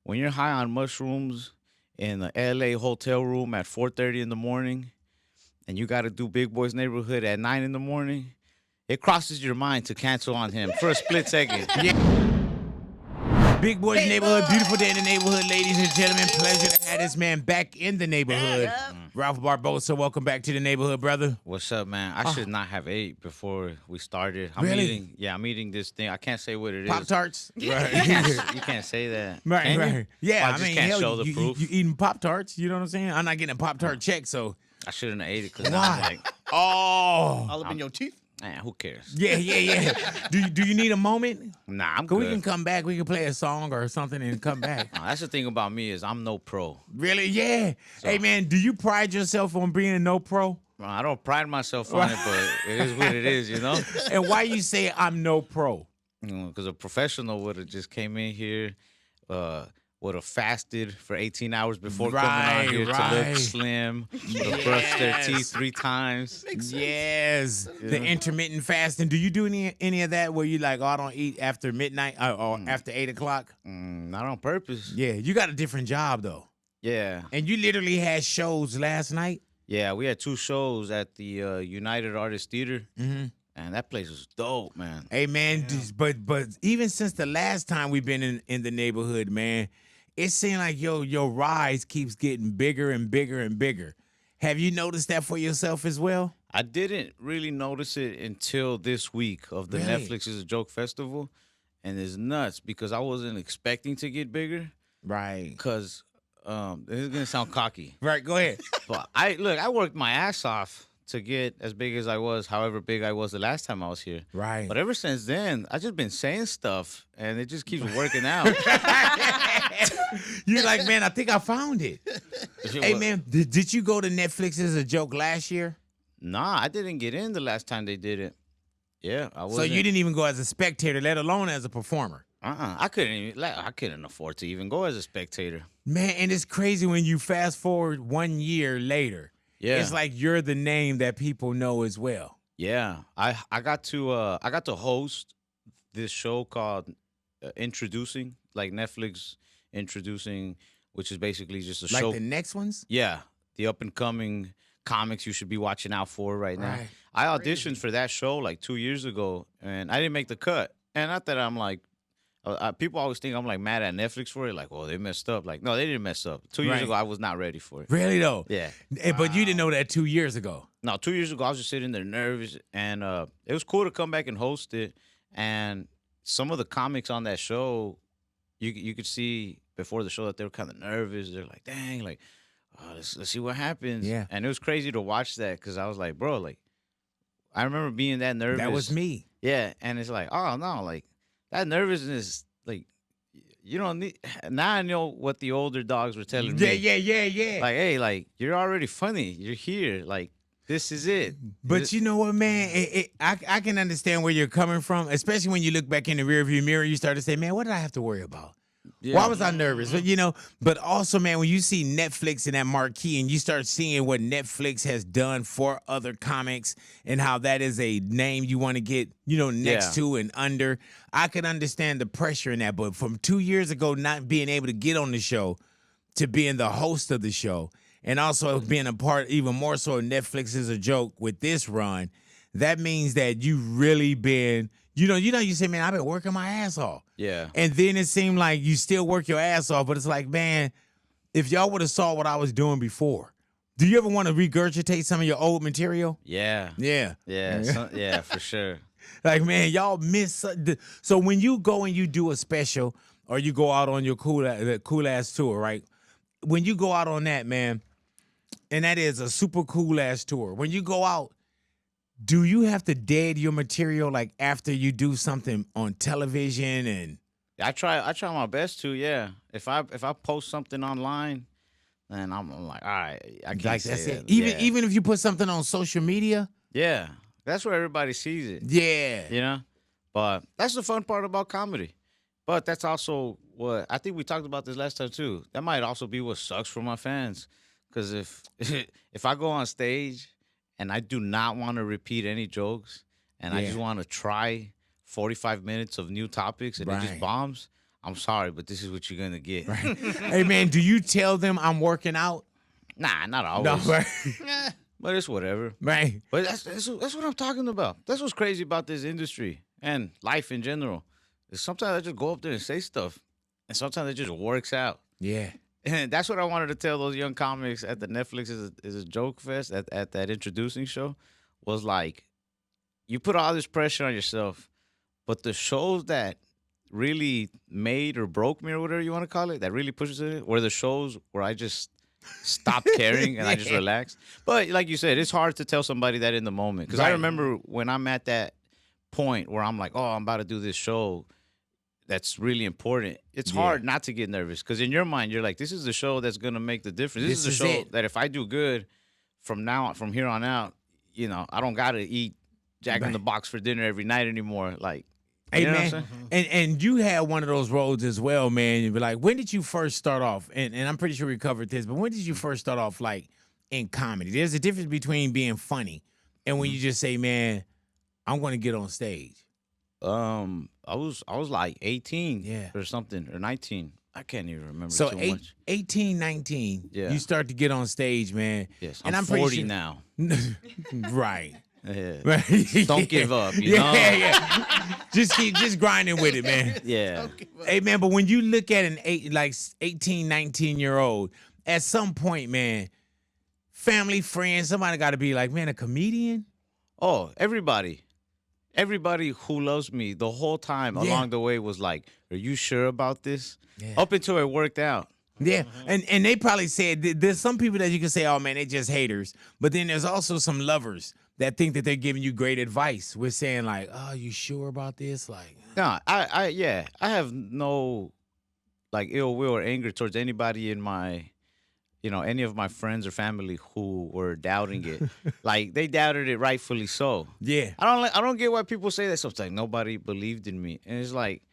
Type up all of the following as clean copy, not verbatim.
when you're high on mushrooms in the LA hotel room at 4:30 in the morning, and you got to do Big Boy's Neighborhood at 9 in the morning, it crosses your mind to cancel on him for a split second. Big Boy's Neighborhood, beautiful day in the neighborhood, ladies and gentlemen. Pleasure to have this man back in the neighborhood. Ralph Barbosa, welcome back to the neighborhood, brother. What's up, man? I should not have ate before we started. I'm eating this thing. I can't say what it is. Pop-Tarts? Right. You can't say that. Right, Can right. you? Yeah, I just can't show the proof. You eating Pop-Tarts, you know what I'm saying? I'm not getting a Pop-Tart check, so. I shouldn't have ate it because Why? I'm like, All up in your teeth? man, who cares? Yeah. Do you need a moment? Nah, I'm Cause good. we can come back. We can play a song or something and come back. That's the thing about me is I'm no pro. Really? Yeah. Hey, man, do you pride yourself on being no pro? I don't pride myself on it, but it is what it is, you know? And why you say I'm no pro? Because a professional would have just came in here, would have fasted for 18 hours before coming on here to look slim, to brush their teeth 3 times. Yes. The intermittent fasting. Do you do any of that where you like, oh, I don't eat after midnight or after 8 o'clock? Not on purpose. Yeah, you got a different job, though. Yeah. And you literally had shows last night? Yeah, we had 2 shows at the United Artists Theater. Mm-hmm. And that place was dope, man. Hey, man, but even since the last time we've been in the neighborhood, man, it seems like your rise keeps getting bigger and bigger and bigger. Have you noticed that for yourself as well? I didn't really notice it until this week of the Netflix is a Joke Festival. And it's nuts because I wasn't expecting to get bigger. Right. Because this is going to sound cocky. Right, go ahead. But I worked my ass off to get as big as I was, however big I was the last time I was here. Right. But ever since then, I just been saying stuff, and it just keeps working out. You're like, man, I think I found it. Hey, man, did you go to Netflix as a joke last year? Nah, I didn't get in the last time they did it. Yeah, I wasn't. So you didn't even go as a spectator, let alone as a performer. I couldn't afford to even go as a spectator. Man, and it's crazy when you fast forward 1 year later. Yeah, it's like you're the name that people know as well. Yeah, I got to host this show called Introducing, like Netflix Introducing, which is basically just a show. Like the next ones? Yeah, the up and coming comics you should be watching out for right now. Right. I auditioned for that show like 2 years ago, and I didn't make the cut. And not that I'm like, people always think I'm like mad at Netflix for it. Like, well, they messed up. Like, no, they didn't mess up. 2 years ago, I was not ready for it. Really though? Yeah. But you didn't know that 2 years ago. No, 2 years ago, I was just sitting there nervous, and it was cool to come back and host it. And some of the comics on that show, you could see before the show that they were kind of nervous. They're like, dang, like, let's see what happens. Yeah. And it was crazy to watch that because I was like, bro, like, I remember being that nervous. That was me. Yeah, and it's like, oh, no, like, that nervousness, like, you don't need. Now I know what the older dogs were telling me. Yeah. Like, hey, like, you're already funny. You're here. Like, this is it. But you know what, man? I can understand where you're coming from, especially when you look back in the rearview mirror. You start to say, man, what did I have to worry about? Yeah. Why was I nervous? But, but also, man, when you see Netflix and that marquee and you start seeing what Netflix has done for other comics and how that is a name you want to get, next to and under, I can understand the pressure in that. But from 2 years ago, not being able to get on the show to being the host of the show and also being a part, even more so, Netflix is a joke with this run, that means that you really been, you say, man, I've been working my ass off. Yeah. And then it seemed like you still work your ass off, but it's like, man, if y'all would have saw what I was doing before, do you ever want to regurgitate some of your old material? Yeah. Yeah. Yeah, for sure. Like, man, y'all miss. So when you go and you do a special or you go out on your cool ass tour, right? When you go out on that, man, and that is a super cool ass tour. When you go out, do you have to dead your material like after you do something on television? And I try my best to. Yeah. If I post something online, then I'm like, all right, I can't like say that's that. it. Even if you put something on social media. Yeah, that's where everybody sees it. Yeah. But that's the fun part about comedy. But that's also what I think we talked about this last time too. That might also be what sucks for my fans, because if I go on stage and I do not want to repeat any jokes, and I just want to try 45 minutes of new topics, and it just bombs, I'm sorry, but this is what you're gonna get. Right. Hey man, do you tell them I'm working out? Nah, not No, always. right. But it's whatever. Right. But that's what I'm talking about. That's what's crazy about this industry and life in general. Is sometimes I just go up there and say stuff, and sometimes it just works out. Yeah. And that's what I wanted to tell those young comics at the Netflix is a joke fest at that introducing show was like, you put all this pressure on yourself, but the shows that really made or broke me or whatever you want to call it, that really pushes it, were the shows where I just stopped caring and I just relaxed. But like you said, it's hard to tell somebody that in the moment. Because I remember when I'm at that point where I'm like, oh, I'm about to do this show that's really important. It's hard not to get nervous because in your mind, you're like, this is the show that's going to make the difference. This is the show that if I do good from here on out, you know, I don't got to eat Jack in the Box for dinner every night anymore. Like, hey, you know man, what I'm saying? and you had one of those roles as well, man. You'd be like, when did you first start off? And I'm pretty sure we covered this, but when did you first start off, like, in comedy? There's a difference between being funny and when you just say, man, I'm going to get on stage. I was like 18 or something, or 19. I can't even remember so too much. 18, 19, Yeah. you start to get on stage, man. Yes, and I'm pretty 40 sure- now. Right. Yeah. Right. Don't give up, you know? Yeah. Just grinding with it, man. Yeah. Hey, man, but when you look at an 18, 19-year-old, at some point, man, family, friends, somebody got to be like, man, a comedian? Oh, everybody who loves me the whole time along the way was like, are you sure about this? Yeah. Up until it worked out. Yeah, and they probably said there's some people that you can say, oh man, they just haters, but then there's also some lovers that think that they're giving you great advice. We're saying like, oh, you sure about this? Like, No, I have no like ill will or anger towards anybody in my, you know, any of my friends or family who were doubting it. Like they doubted it rightfully so. yeah, I don't get why people say that sometimes. Nobody believed in me, and it's like,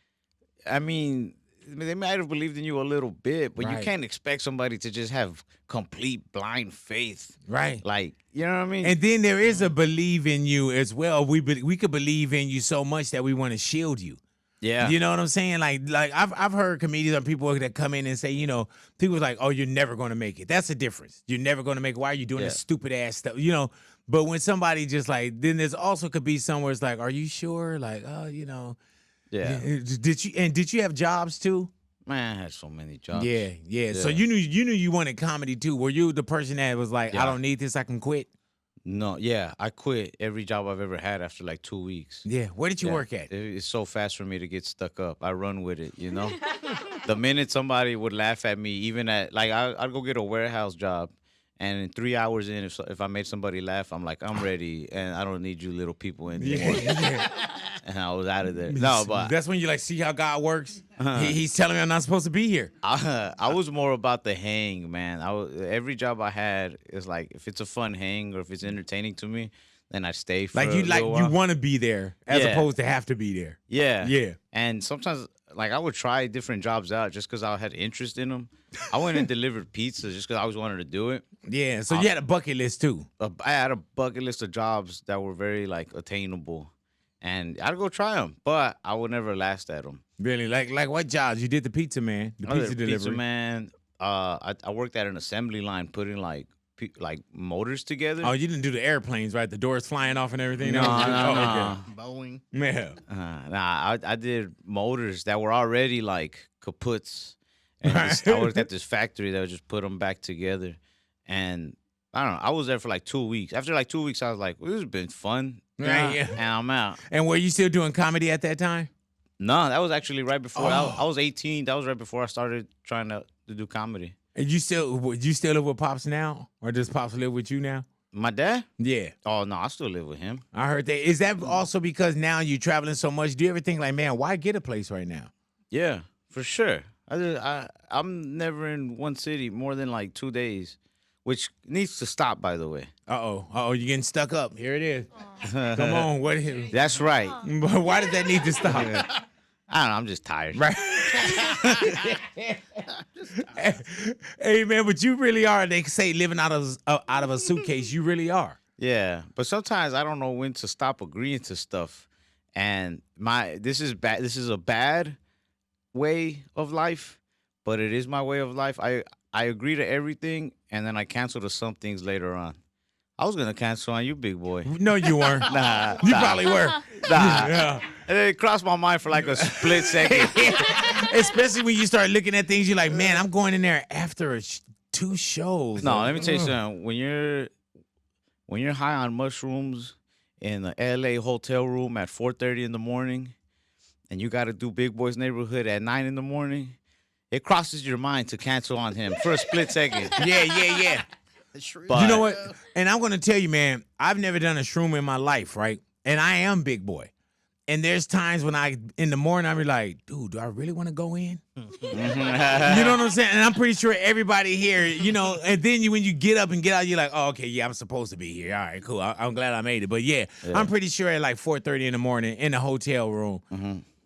I mean, they might have believed in you a little bit, but you can't expect somebody to just have complete blind faith. right. Like, you know what I mean? And then there is a believe in you as well. We could believe in you so much that we want to shield you. Yeah. You know what I'm saying? Like I've heard comedians or people that come in and say, you know, people like, oh, you're never going to make it. That's the difference. You're never going to make it. Why are you doing this stupid ass stuff? You know, but when somebody just like, then there's also could be somewhere it's like, are you sure? Like, oh, you know. Yeah. Did you have jobs too? Man, I had so many jobs. Yeah. So you knew you wanted comedy too. Were you the person that was like, I don't need this, I can quit? No, yeah, I quit every job I've ever had after like 2 weeks. Yeah. Where did you work at? It's so fast for me to get stuck up. I run with it, you know? The minute somebody would laugh at me, even at, like, I'd go get a warehouse job, and in 3 hours in, if I made somebody laugh, I'm like, I'm ready, and I don't need you little people anymore. And I was out of there. No, but that's when you like see how God works. He's telling me I'm not supposed to be here. I was more about the hang, man. Every job I had is like, if it's a fun hang or if it's entertaining to me, then I stay for like you want to be there as opposed to have to be there. Yeah. And sometimes like I would try different jobs out just because I had interest in them. I went and delivered pizza just because I always wanted to do it. Yeah, so you had a bucket list too. I had a bucket list of jobs that were very like attainable, and I'd go try them, but I would never last at them. Really, like what jobs? You did the pizza man, the I did pizza delivery. Pizza man. I worked at an assembly line putting like motors together. Oh, you didn't do the airplanes, right? The doors flying off and everything. No. Boeing. Yeah. I did motors that were already like kaputs. And I worked at this factory that would just put them back together. And I don't know, I was there for like 2 weeks. After like 2 weeks, I was like, well, this has been fun. Right, yeah. And I'm out. And were you still doing comedy at that time? No, that was actually right before. I was 18. That was right before I started trying to do comedy. And you still live with Pops now? Or does Pops live with you now? My dad? Yeah. Oh, no, I still live with him. I heard that. Is that also because now you're traveling so much? Do you ever think like, man, why get a place right now? Yeah, for sure. I'm never in one city more than like 2 days, which needs to stop, by the way. You're getting stuck up. Here it is. Come on, what? That's right. Why does that need to stop? I don't know. I'm just tired. Right. Hey man, but you really are. They say living out of a suitcase. You really are. Yeah, but sometimes I don't know when to stop agreeing to stuff, and this is bad. This is a bad way of life, but it is my way of life. I agree to everything, and then I cancel to some things later on. I was gonna cancel on you, big boy. No, you weren't. Nah, You nah, probably were. nah. Yeah. And it crossed my mind for like a split second. Especially when you start looking at things, you're like, man, I'm going in there after 2 shows. No, Like, let me tell you something. When you're high on mushrooms in the LA hotel room at 4:30 in the morning, and you got to do Big Boy's Neighborhood at 9 in the morning, it crosses your mind to cancel on him for a split second. Yeah. But You know what? And I'm going to tell you, man, I've never done a shroom in my life, right? And I am Big Boy. And there's times when in the morning, I be like, dude, do I really want to go in? You know what I'm saying? And I'm pretty sure everybody here, and then when you get up and get out, you're like, oh, okay, yeah, I'm supposed to be here. All right, cool. I'm glad I made it. But yeah, I'm pretty sure at like 4:30 in the morning in the hotel room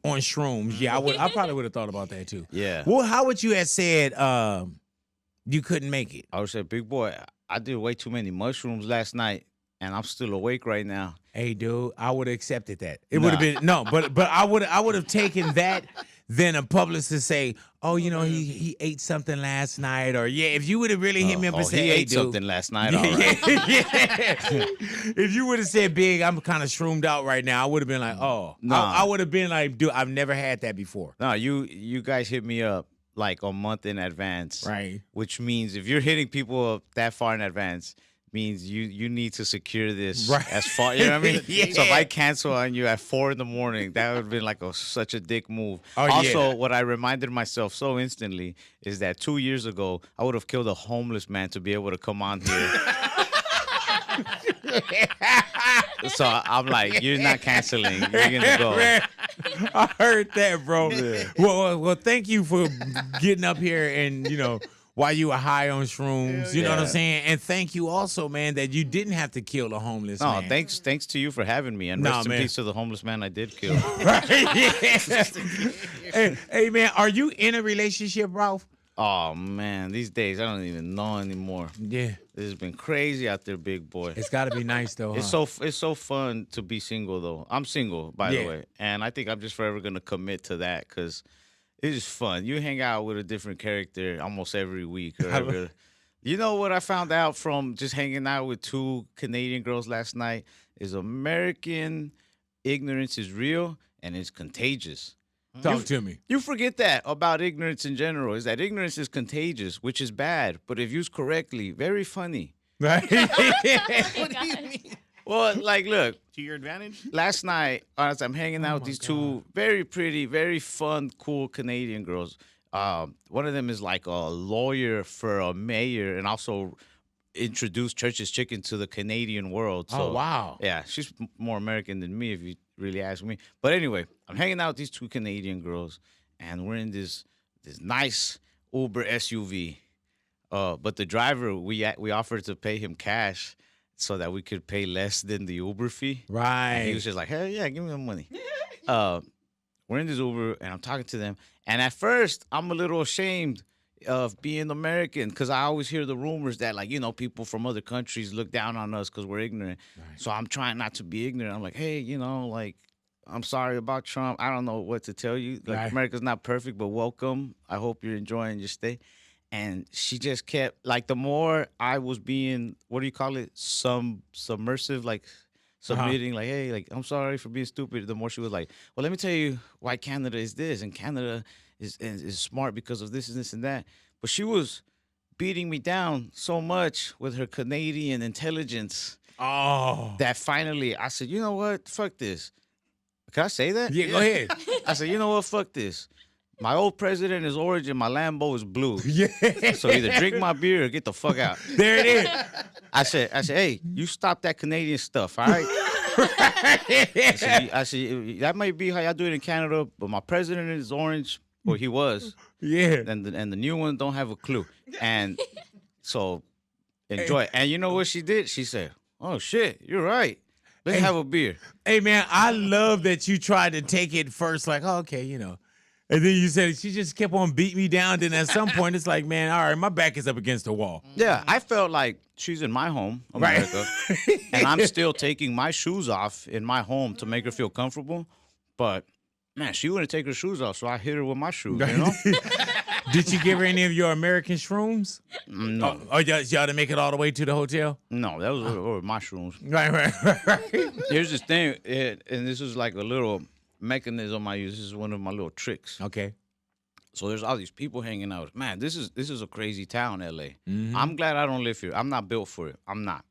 on shrooms. Yeah, I probably would have thought about that too. Yeah. Well, how would you have said you couldn't make it? I would say, Big Boy, I did way too many mushrooms last night, and I'm still awake right now. Hey, dude, I would have accepted that. It would have been but I would have taken that than a publicist say, oh, he ate something last night, or if you would have really hit me up and said, he hey, ate dude, something last night. All right. If you would have said, Big, I'm kind of shroomed out right now, I would have been like, oh, Nah. I would have been like, dude, I've never had that before. No, you guys hit me up like a month in advance, Right. Which means if you're hitting people up that far in advance, means you need to secure this Right. as far. You know what I mean? Yeah. So if I cancel on you at 4 in the morning, that would have been like such a dick move. Oh, Also, yeah. what I reminded myself so instantly is that 2 years ago, I would have killed a homeless man to be able to come on here. So I'm like, you're not canceling. You're gonna go. I heard that, bro. Well, thank you for getting up here and while you were high on shrooms. You know what I'm saying? And thank you also, man, that you didn't have to kill a homeless No, man. thanks to you for having me, and Nah, rest in man. peace to the homeless man I did kill. Right? Yeah. Hey, man, are you in a relationship, Ralph? Oh man, these days I don't even know anymore. Yeah. This has been crazy out there, big boy. It's got to be nice, though. It's so fun to be single though. I'm single, by Yeah. the way, and I think I'm just forever gonna commit to that because it's just fun. You hang out with a different character almost every week. You know what I found out from just hanging out with 2 Canadian girls last night is American ignorance is real and it's contagious. Talk to me. You forget that about ignorance in general, is that ignorance is contagious, which is bad, but if used correctly, very funny. Right? What do you mean? Well, like, look, To your advantage? last night, as I'm hanging out with these 2 very pretty, very fun, cool Canadian girls, one of them is like a lawyer for a mayor and also introduced Church's Chicken to the Canadian world. So, Oh, wow. Yeah, she's more American than me, if you really ask me. But anyway, I'm hanging out with these 2 Canadian girls, and we're in this nice Uber SUV. But the driver, we offered to pay him cash so that we could pay less than the Uber fee. Right. And he was just like, hell yeah, give me the money. We're in this Uber, and I'm talking to them. And at first, I'm a little ashamed of being American because I always hear the rumors that, like, people from other countries look down on us because we're ignorant. Right. So I'm trying not to be ignorant. I'm like, hey, like, I'm sorry about Trump. I don't know what to tell you. Like, Right. America's not perfect, but welcome. I hope you're enjoying your stay. And she just kept, like, the more I was being, what do you call it? Submersive, like, submitting, like, hey, like, I'm sorry for being stupid. The more she was like, well, let me tell you why Canada is this, and Canada is smart because of this and this and that. But she was beating me down so much with her Canadian intelligence Oh. that finally I said, you know what? Fuck this. Can I say that? Yeah, go ahead. I said, you know what? Fuck this. My old president is orange and my Lambo is blue. Yeah. So either drink my beer or get the fuck out. There it is. I said, hey, you stop that Canadian stuff, all right? I said, that might be how y'all do it in Canada, but my president is orange, or he was, Yeah. and the new one don't have a clue. And so enjoy it. And you know what she did? She said, oh shit, you're right. Let's have a beer. Hey, man, I love that you tried to take it first, like, oh, okay, And then you said she just kept on beating me down. Then at some point, it's like, man, all right, my back is up against the wall. Yeah, I felt like she's in my home, America, and I'm still taking my shoes off in my home to make her feel comfortable. But man, she wouldn't take her shoes off, so I hit her with my shoes, you know? Did you give her any of your American shrooms? No. Oh, y'all to make it all the way to the hotel? No, that was over my shrooms. Right. Here's this thing, and this is like a little mechanism I use. This is one of my little tricks. Okay. So there's all these people hanging out. Man, this is a crazy town, LA. Mm-hmm. I'm glad I don't live here. I'm not built for it. I'm not.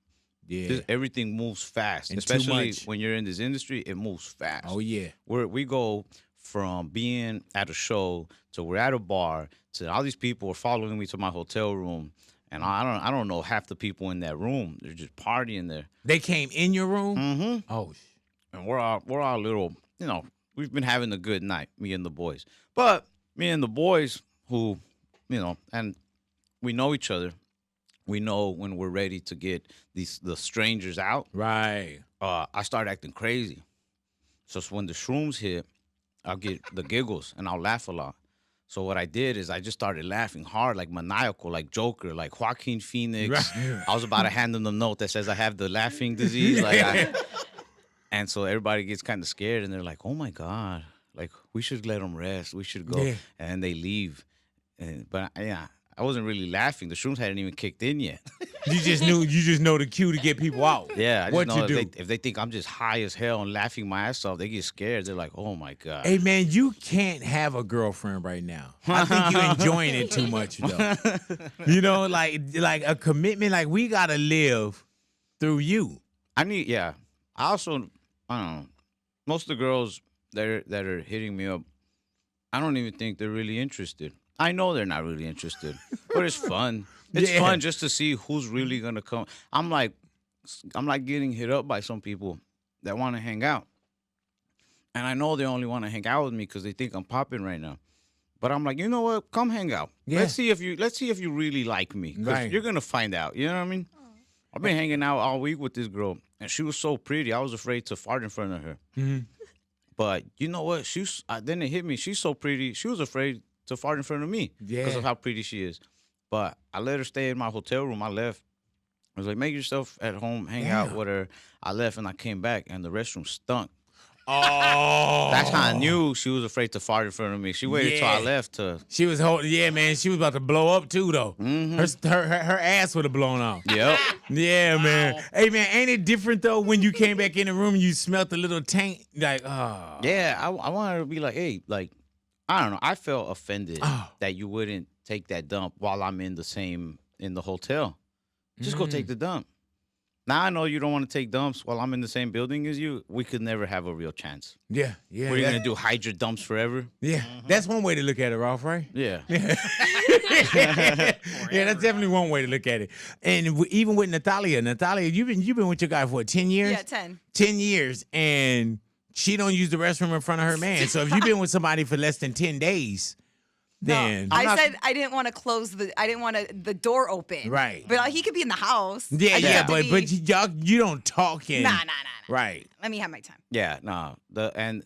Yeah. Everything moves fast, And too especially much. when you're in this industry. It moves fast. Oh yeah. We go from being at a show to we're at a bar to all these people are following me to my hotel room, and I don't know half the people in that room. They're just partying there. They came in your room? Mm-hmm. Oh. And we're all little, you know, we've been having a good night, me and the boys. But me and the boys who, you know, and we know each other. We know when we're ready to get the strangers out. Right. I start acting crazy. So when the shrooms hit, I'll get the giggles and I'll laugh a lot. So what I did is I just started laughing hard, like maniacal, like Joker, like Joaquin Phoenix. Right. I was about to hand them the note that says I have the laughing disease. And so everybody gets kind of scared and they're like, oh my God, like we should let them rest. We should go. Yeah. And they leave. But yeah, I wasn't really laughing. The shrooms hadn't even kicked in yet. You just know the cue to get people out. Yeah, I just What know you do? if they think I'm just high as hell and laughing my ass off, they get scared. They're like, "Oh my God." Hey man, you can't have a girlfriend right now. I think you're enjoying it too much though. You know, like a commitment. Like we gotta live through you. I also, I don't know. Most of the girls that are hitting me up, I don't even think they're really interested. I know they're not really interested, but it's fun. It's Yeah. fun just to see who's really gonna come. I'm like getting hit up by some people that want to hang out, and I know they only want to hang out with me because they think I'm popping right now. But I'm like, you know what? Come hang out. Yeah. Let's see if you really like me. 'Cause Right. You're gonna find out. You know what I mean? I've been hanging out all week with this girl, and she was so pretty. I was afraid to fart in front of her. Mhm. But you know what? Then it hit me. She's so pretty. She was afraid to fart in front of me because Yeah. of how pretty she is. But I let her stay in my hotel room. I left. I was like, make yourself at home, hang out with her. I left and I came back and the restroom stunk. Oh, That's how I knew she was afraid to fart in front of me. She waited till I Yeah. left to. She was holding. Yeah, man, she was about to blow up too, though. Her ass would have blown off. Yep. Yeah, man. Hey, man, ain't it different though when you came back in the room and you smelled the little taint? Like, oh. Yeah, I wanted to be like, hey, like, I don't know. I felt offended Oh. that you wouldn't take that dump while I'm in the hotel. Just go take the dump. Now I know you don't want to take dumps while I'm in the same building as you. We could never have a real chance. Yeah. What are you gonna do? Hide your dumps forever? Yeah, that's one way to look at it, Ralph, right? Yeah. Yeah, that's definitely one way to look at it. And even with Natalia, you've been with your guy for what, 10 years? Yeah, 10. 10 years, and she don't use the restroom in front of her man. So if you've been with somebody for less than 10 days, then I said I didn't want to the door open. Right. But he could be in the house. I just yeah, have to but be- y'all you don't talk in. Nah. Right. Let me have my time. Yeah, no.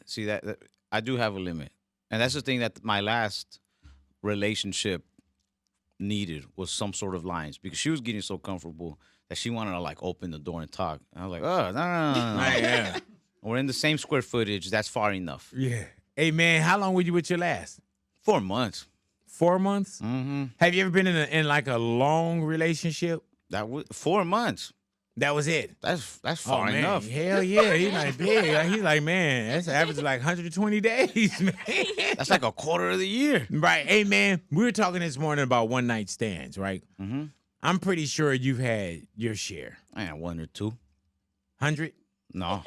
See that I do have a limit. And that's the thing that my last relationship needed was some sort of lines because she was getting so comfortable that she wanted to like open the door and talk. And I was like, oh, no. Right, yeah. We're in the same square footage. That's far enough. Yeah. Hey man, how long were you with your last? 4 months. 4 months? Mm-hmm. Have you ever been in like a long relationship? That was 4 months. That was it. That's far man. enough. Hell yeah. He's like, man, that's an average of like 120 days, man. That's like a quarter of the year. Right. Hey man, we were talking this morning about one night stands, right? Mm-hmm. I'm pretty sure you've had your share. I had 1 or 2. 100? No,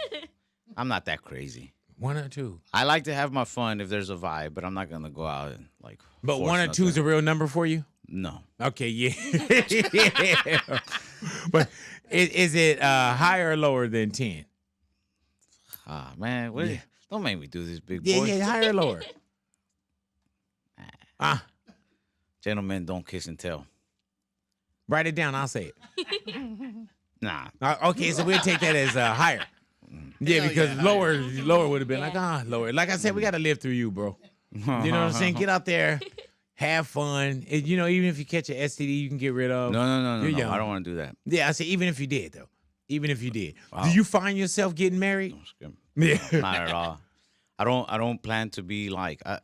I'm not that crazy. 1 or 2. I like to have my fun if there's a vibe, but I'm not gonna go out and like. But force 1 or 2 is nothing. a real number for you? No. Okay, yeah. Yeah. But is it higher or lower than 10? Ah man, don't make me do this, big Yeah, boy. yeah, higher or lower? Gentlemen don't kiss and tell. Write it down, I'll say it. Nah. Okay, so we'll take that as higher. Yeah, because lower would have been like, lower. Like I said, we got to live through you, bro. You know what I'm saying? Get out there, have fun. You know, even if you catch an STD, you can get rid of. No. You're young. I don't want to do that. Yeah, I say even if you did, though. Even if you did. Wow. Do you find yourself getting married? I'm scared. Yeah. Not at all. I don't plan to be like I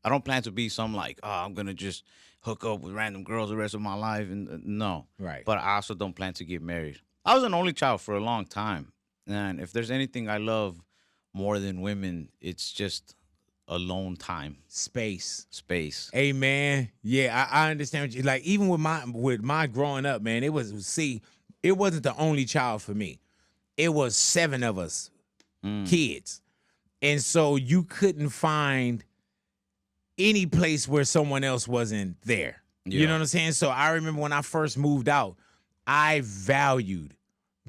don't plan to be some like, oh, I'm gonna just hook up with random girls the rest of my life, and no. Right. But I also don't plan to get married. I was an only child for a long time, and if there's anything I love more than women, it's just alone time, Space. space. Hey man, yeah, I understand what you like. Even with my growing up, man, it wasn't the only child for me. It was 7 of us kids, and so you couldn't find any place where someone else wasn't there. You Yeah. know what I'm saying? So I remember when I first moved out, I valued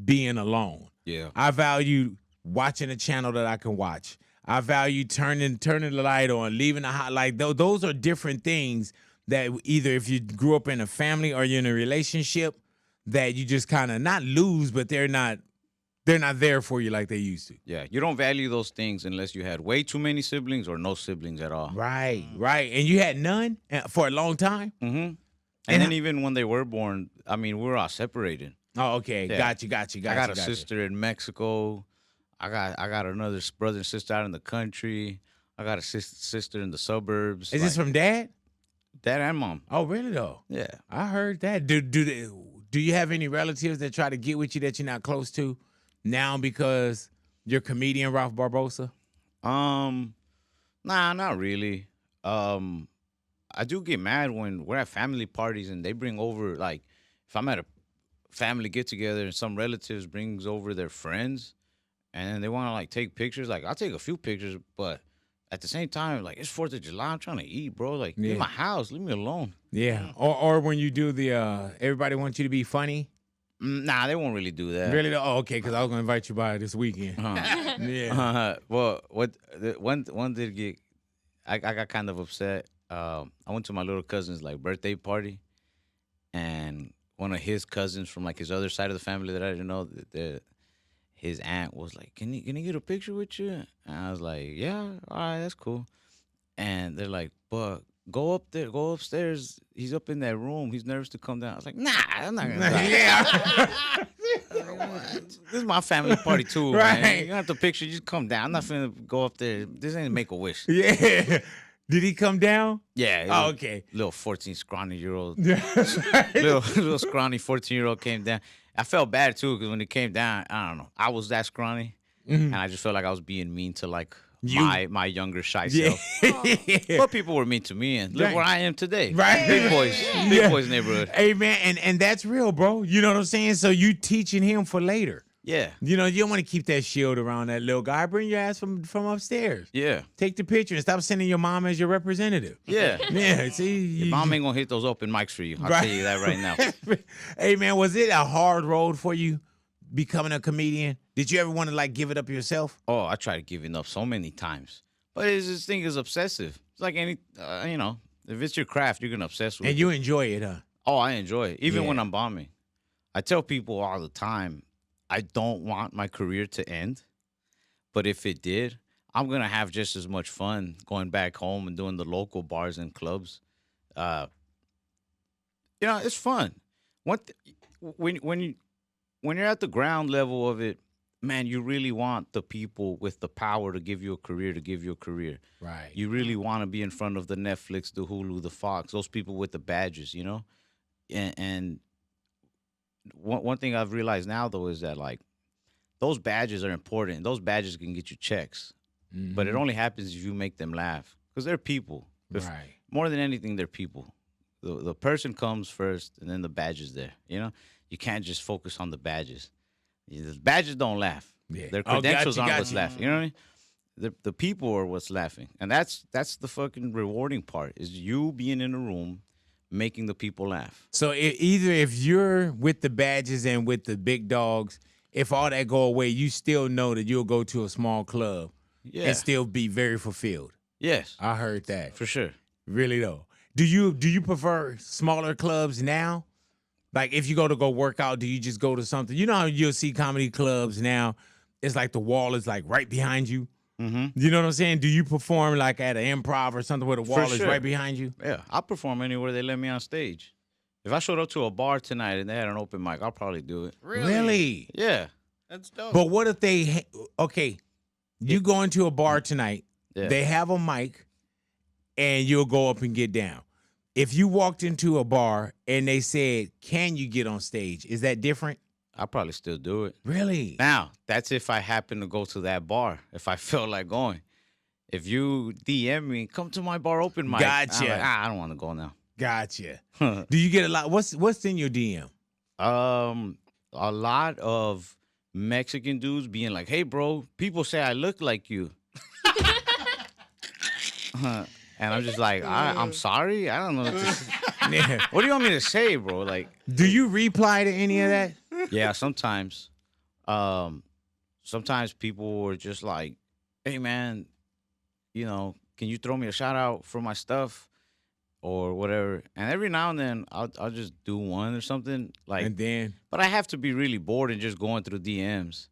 being alone. Yeah. I valued watching a channel that I can watch. I value turning the light on, leaving the hot light. Those are different things that either if you grew up in a family or you're in a relationship that you just kind of not lose, but they're not there for you like they used to. Yeah. You don't value those things unless you had way too many siblings or no siblings at all. Right, right. And you had none for a long time? Mm-hmm. And And then even when they were born, I mean, we were all separated. Oh, okay. Yeah. Got you. I got a sister in Mexico. I got another brother and sister out in the country. I got a sister in the suburbs. Is this from dad? dad and mom? Oh, really though? Yeah. I heard that. Do you have any relatives that try to get with you that you're not close to now because you're comedian Ralph Barbosa? Nah, not really. I do get mad when we're at family parties and they bring over, like, if I'm at a family get together and some relatives brings over their friends and then they want to like take pictures. Like, I'll take a few pictures, but at the same time, like, it's 4th of July. I'm trying to eat, bro. Like, Yeah. leave my house. Leave me alone. Yeah. Or when you do the everybody wants you to be funny. Nah, they won't really do that. Really though? Oh, okay, because I was gonna invite you by this weekend. Yeah. Well, one did get, I got kind of upset. I went to my little cousin's like birthday party, and one of his cousins from like his other side of the family that I didn't know, his aunt was like, "Can you get a picture with you?" And I was like, "Yeah, all right, that's cool." And they're like, "But go up there, go upstairs. He's up in that room. He's nervous to come down." I was like, "Nah, I'm not gonna." Yeah. This is my family party too, Right. man. You don't have to picture. Just come down. I'm not finna go up there. This ain't Make a Wish. Yeah. Did he come down? Yeah. Oh, okay. Little 14 scrawny-year-old, Yeah. little scrawny 14-year-old came down. I felt bad too because when he came down, I don't know. I was that scrawny, and I just felt like I was being mean to like my younger shy self. But people were mean to me, and look Right. where I am today. Right. Big boys neighborhood. Hey man, and that's real, bro. You know what I'm saying? So you teaching him for later. Yeah. You know, you don't want to keep that shield around that little guy. Bring your ass from upstairs. Yeah. Take the picture and stop sending your mom as your representative. Yeah. Yeah, see, Your mom ain't gonna hit those open mics for you. I'll Right. tell you that right now. Hey man, was it a hard road for you becoming a comedian? Did you ever want to like give it up yourself? Oh, I tried giving up so many times, but this thing is obsessive. It's like any, if it's your craft, you're gonna obsess with And it. you enjoy it, huh? Oh, I enjoy it, even when Yeah. I'm bombing. I tell people all the time, I don't want my career to end, but if it did, I'm gonna have just as much fun going back home and doing the local bars and clubs. It's fun. When you're at the ground level of it, man, you really want the people with the power to give you a career. Right. You really want to be in front of the Netflix, the Hulu, the Fox, those people with the badges, And one thing I've realized now, though, is that, like, those badges are important. Those badges can get you checks. But it only happens if you make them laugh. Because they're people. Right. More than anything, they're people. The person comes first, and then the badge is there, You can't just focus on the badges. The badges don't laugh. Yeah. Their Oh, credentials gotcha, aren't what's gotcha. laughing. You know what I mean? The people are what's laughing. And that's the fucking rewarding part, is you being in a room making the people laugh. So either if you're with the badges and with the big dogs, if all that go away, you still know that you'll go to a small club Yeah. and still be very fulfilled. Yes, I heard that. for sure. Really though. Do you prefer smaller clubs now? Like if you go work out, do you just go to something? You know how you'll see comedy clubs now, it's like the wall is like right behind you. Mm-hmm. You know what I'm saying? Do you perform like at an improv or something where the wall is sure. right behind you? Yeah, I'll perform anywhere they let me on stage. If I showed up to a bar tonight and they had an open mic, I'll probably do it. Really? Yeah. That's dope. But what if they okay? You go into a bar tonight, Yeah. they have a mic, and you'll go up and get down. If you walked into a bar and they said, "Can you get on stage?" Is that different? I'll probably still do it. Really? Now, that's if I happen to go to that bar, if I feel like going. If you DM me, come to my bar open mic. Gotcha. I'm like, I don't want to go now. Gotcha. Do you get a lot? What's in your DM? A lot of Mexican dudes being like, "Hey, bro, people say I look like you." And I'm just like, I'm sorry. I don't know. Yeah. What do you want me to say, bro? Like, Do you reply to any of that? yeah, sometimes. Sometimes people were just like, "Hey, man, can you throw me a shout out for my stuff or whatever?" And every now and then I'll just do one or something like. And then But I have to be really bored and just going through DMs.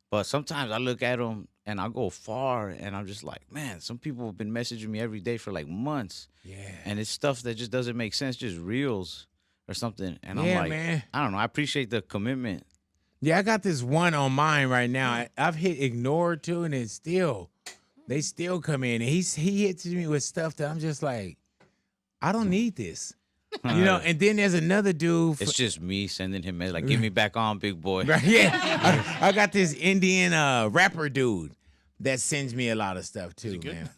But sometimes I look at them and I go far and I'm just like, man, some people have been messaging me every day for like months. yeah. And it's stuff that just doesn't make sense, just reels or something. And I'm Yeah, like, man. I don't know. I appreciate the commitment. Yeah, I got this one on mine right now. I've hit ignore too, and they still come in, and he hits me with stuff that I'm just like, I don't need this, And then there's another dude. It's just me sending him like, get me back on, big boy. Right, yeah, I got this Indian rapper dude that sends me a lot of stuff too, man.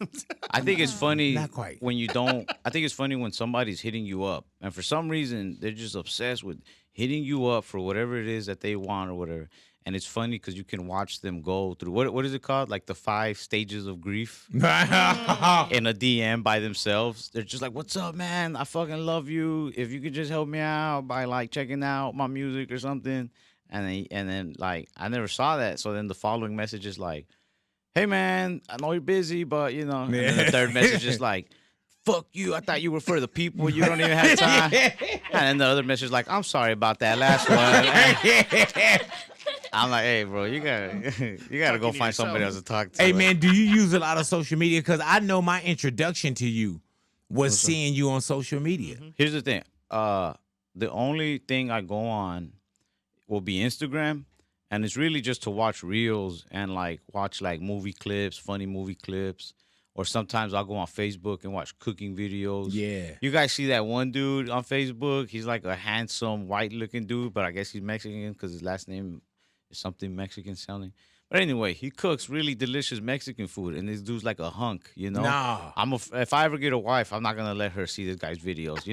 I think it's funny Not quite. when you don't. I think it's funny when somebody's hitting you up, and for some reason they're just obsessed with hitting you up for whatever it is that they want or whatever. And it's funny because you can watch them go through what is it called? Like the 5 stages of grief in a DM by themselves. They're just like, "What's up, man? I fucking love you. If you could just help me out by like checking out my music or something." And then like I never saw that. So then the following message is like, "Hey, man, I know you're busy, but And then the third message is like, "Fuck you. I thought you were for the people. You don't even have time." And then the other message is like, "I'm sorry about that last one." I'm like, "Hey, bro, you gotta go find somebody else to talk to." Hey, man, do you use a lot of social media? Because I know my introduction to you was seeing you on social media. Here's the thing. The only thing I go on will be Instagram, and it's really just to watch reels and like watch like movie clips, funny movie clips. Or sometimes I'll go on Facebook and watch cooking videos. Yeah. You guys see that one dude on Facebook? He's like a handsome, white-looking dude, but I guess he's Mexican because his last name is something Mexican sounding. But anyway, he cooks really delicious Mexican food, and this dude's like a hunk, Nah. If I ever get a wife, I'm not gonna let her see this guy's videos,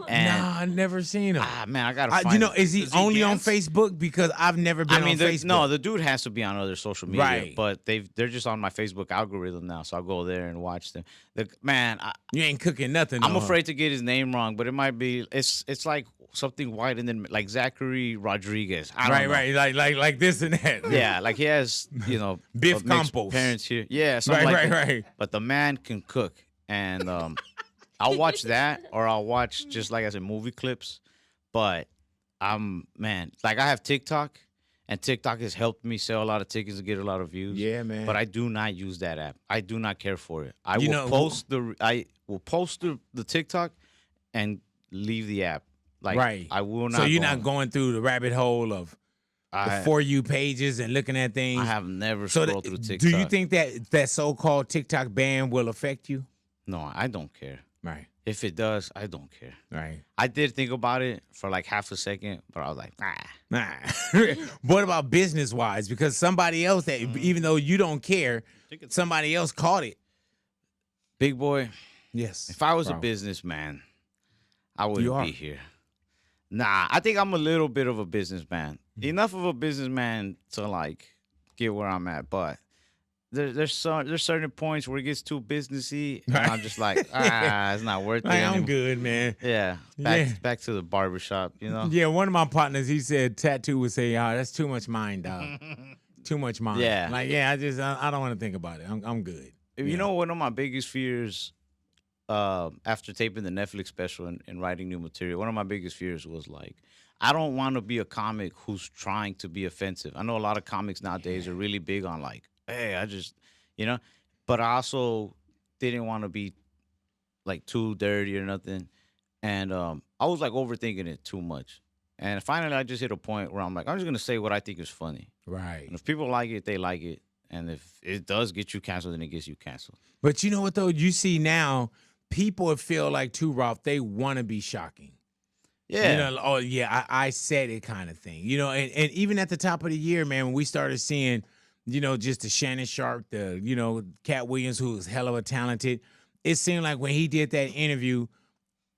And Nah, I never seen him. man, I gotta find. Is he Does he only on dance? Facebook? Because I've never been on Facebook. No, the dude has to be on other social media, Right. but they're just on my Facebook algorithm now, so I'll go there and watch them. You ain't cooking nothing. I'm though, huh? afraid to get his name wrong, but it might be. It's like something white and then like Zachary Rodriguez. I don't know. Right, like this and that. Yeah, like he has, Biff mixed Campos. parents here. Yeah, something Right, like that. right. But the man can cook, and I'll watch that, or I'll watch just like I said, movie clips. But like I have TikTok, and TikTok has helped me sell a lot of tickets and get a lot of views. Yeah, man. But I do not use that app. I do not care for it. I You will know- post the TikTok and leave the app. Like Right. I will not. So you're go not on. going through the rabbit hole of the I, For You pages and looking at things. I have never So scrolled through TikTok. do you think that so-called TikTok ban will affect you? No, I don't care. Right, If it does, I don't care. right. I did think about it for like half a second, but I was like, Nah. What about business-wise? Because somebody else that, even though you don't care, somebody else caught it. Big boy, Yes. if I was a bro. businessman, I You wouldn't are. be here. Nah, I think I'm a little bit of a businessman. Enough of a businessman to like get where I'm at, but there's certain points where it gets too businessy, and I'm just like, it's not worth it. Like, I'm anymore. good, man. Yeah, back to the barbershop, Yeah, one of my partners, he said tattoo would say, that's too much mind, dog. Too much mind. Yeah. Like, I don't want to think about it. I'm good. You know, one of my biggest fears after taping the Netflix special and writing new material, one of my biggest fears was like, I don't want to be a comic who's trying to be offensive. I know a lot of comics nowadays are really big on like, hey, I just, but I also didn't want to be like too dirty or nothing. And I was like overthinking it too much. And finally, I just hit a point where I'm like, I'm just going to say what I think is funny. Right. And if people like it, they like it. and if it does get you canceled, then it gets you canceled. But you know what though? You see now, people feel like too, Ralph. They want to be shocking. Yeah, You know, oh yeah, I said it kind of thing. You know, and even at the top of the year, man, when we started seeing, you know, just the Shannon Sharp, the, you know, Cat Williams, who was hell of a talented, it seemed like when he did that interview,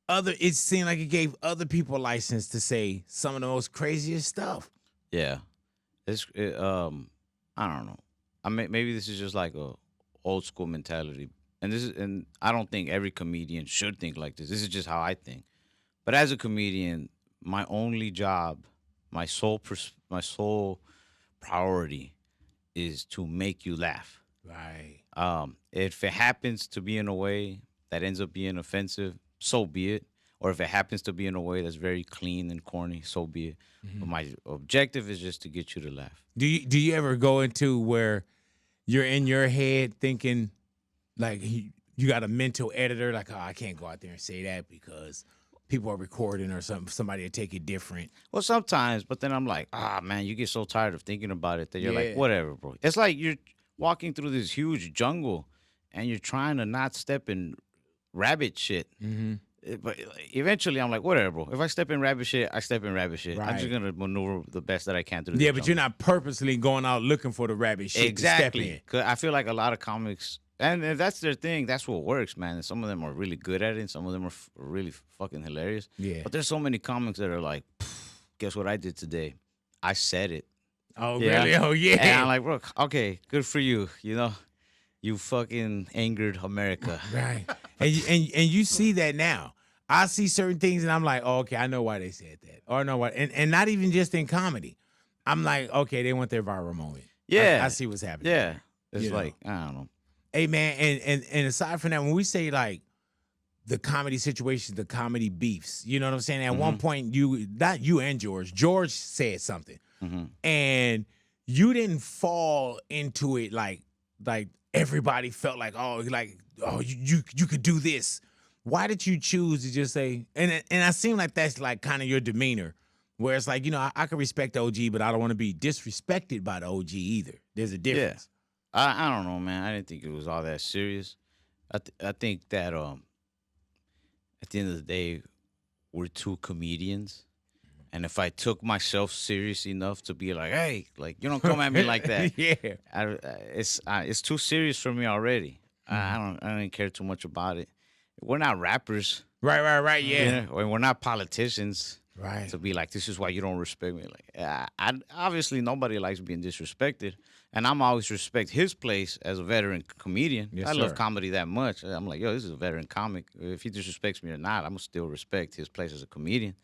it seemed like it gave other people license to say some of the most craziest stuff. yeah. I don't know. I mean, maybe this is just like a old school mentality, and I don't think every comedian should think like this. This is just how I think. But as a comedian, my only job, my sole priority is to make you laugh. Right. If it happens to be in a way that ends up being offensive, so be it. Or if it happens to be in a way that's very clean and corny, so be it. But my objective is just to get you to laugh. Do you ever go into where you're in your head thinking like you got a mental editor, like, oh, I can't go out there and say that because people are recording or something, somebody will take it different? Well, sometimes, but then I'm like, man, you get so tired of thinking about it that you're Yeah. like, whatever, bro. It's like you're walking through this huge jungle and you're trying to not step in rabbit shit. But eventually, I'm like, whatever, bro. If I step in rabbit shit, I step in rabbit shit. I'm just Right. gonna maneuver the best that I can through. Yeah, the but you're jungle. not purposely going out looking for the rabbit shit to step Exactly. in. 'Cause I feel like a lot of comics, and that's their thing. That's what works, man. And some of them are really good at it, and some of them are really fucking hilarious. Yeah. But there's so many comics that are like, guess what I did today? I said it. Oh, Yeah. really? Oh, yeah. And I'm like, bro, okay, good for you. You know, you fucking angered America. Right. And you see that now. I see certain things and I'm like, oh, okay, I know why they said that. Or I know why. And not even just in comedy. I'm like, okay, they want their viral moment. Yeah. I see what's happening. Yeah. It's You know. like, I don't know. Hey, man, and aside from that, when we say like the comedy situations, the comedy beefs, you know what I'm saying? At one point, not you and George said something. And you didn't fall into it like everybody felt like, oh, you could do this. Why did you choose to just say, and I seem like that's like kind of your demeanor, where it's like, you know, I can respect OG, but I don't want to be disrespected by the OG either. There's a difference. I don't know, man. I didn't think it was all that serious. I think that at the end of the day, we're two comedians. And if I took myself serious enough to be like, hey, like, you don't come at me like that. Yeah. It's too serious for me already. I don't care too much about it. We're not rappers. Right, yeah. We're not politicians. Right. To be like, this is why you don't respect me. Like, obviously nobody likes being disrespected, and I'm always respect his place as a veteran comedian. Yes, I love sir. comedy that much. I'm like, yo, this is a veteran comic. If he disrespects me or not, I'm gonna still respect his place as a comedian.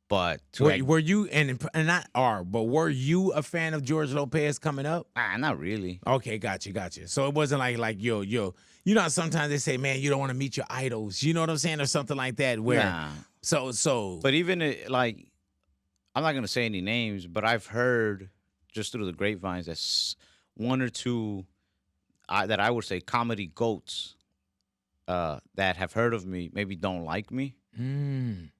But Were you and not are, but were you a fan of George Lopez coming up? not really. Okay, gotcha. So it wasn't like yo, you know how sometimes they say, man, you don't want to meet your idols. You know what I'm saying, or something like that. Where Nah. so But even like, I'm not gonna say any names, but I've heard just through the grapevines that one or two that I would say comedy goats that have heard of me maybe don't like me,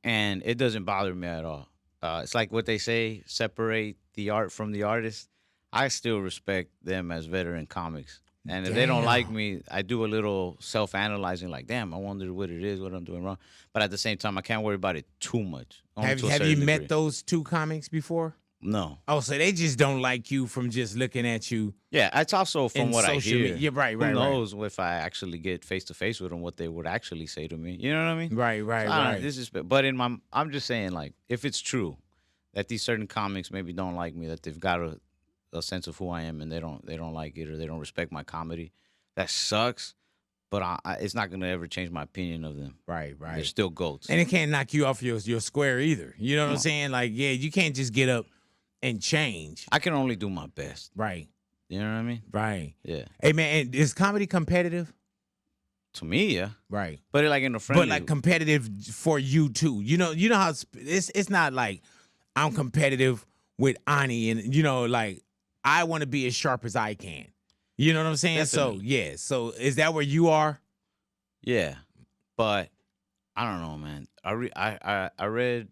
and it doesn't bother me at all. It's like what they say: separate the art from the artist. I still respect them as veteran comics. And if they don't like Damn. me, I do a little self-analyzing, like, damn, I wonder what it is, what I'm doing wrong. But at the same time, I can't worry about it too much. Only have to a you certain met degree. those two comics before? No. Oh, so they just don't like you from just looking at you. Yeah, it's also from In what I social hear. media. Yeah, right, Who right. knows if I actually get face-to-face with them, what they would actually say to me. You know what I mean? Right. So I don't- but I'm just saying, like, if it's true that these certain comics maybe don't like me, that they've got a sense of who I am and they don't like it or they don't respect my comedy, that sucks. But it's not gonna ever change my opinion of them. Right. They're still goats. And it can't knock you off your square either. You know what I'm saying? Like, yeah, you can't just get up and change. I can only do my best. Right. You know what I mean? Right. Yeah. Hey man, and is comedy competitive? To me, yeah. Right. But like in a friendly, But like competitive for you too. You know how it's not like I'm competitive with Ani and like I want to be as sharp as I can. You know what I'm saying? Definitely. So yeah. So is that where you are? yeah. But I don't know, man. I read.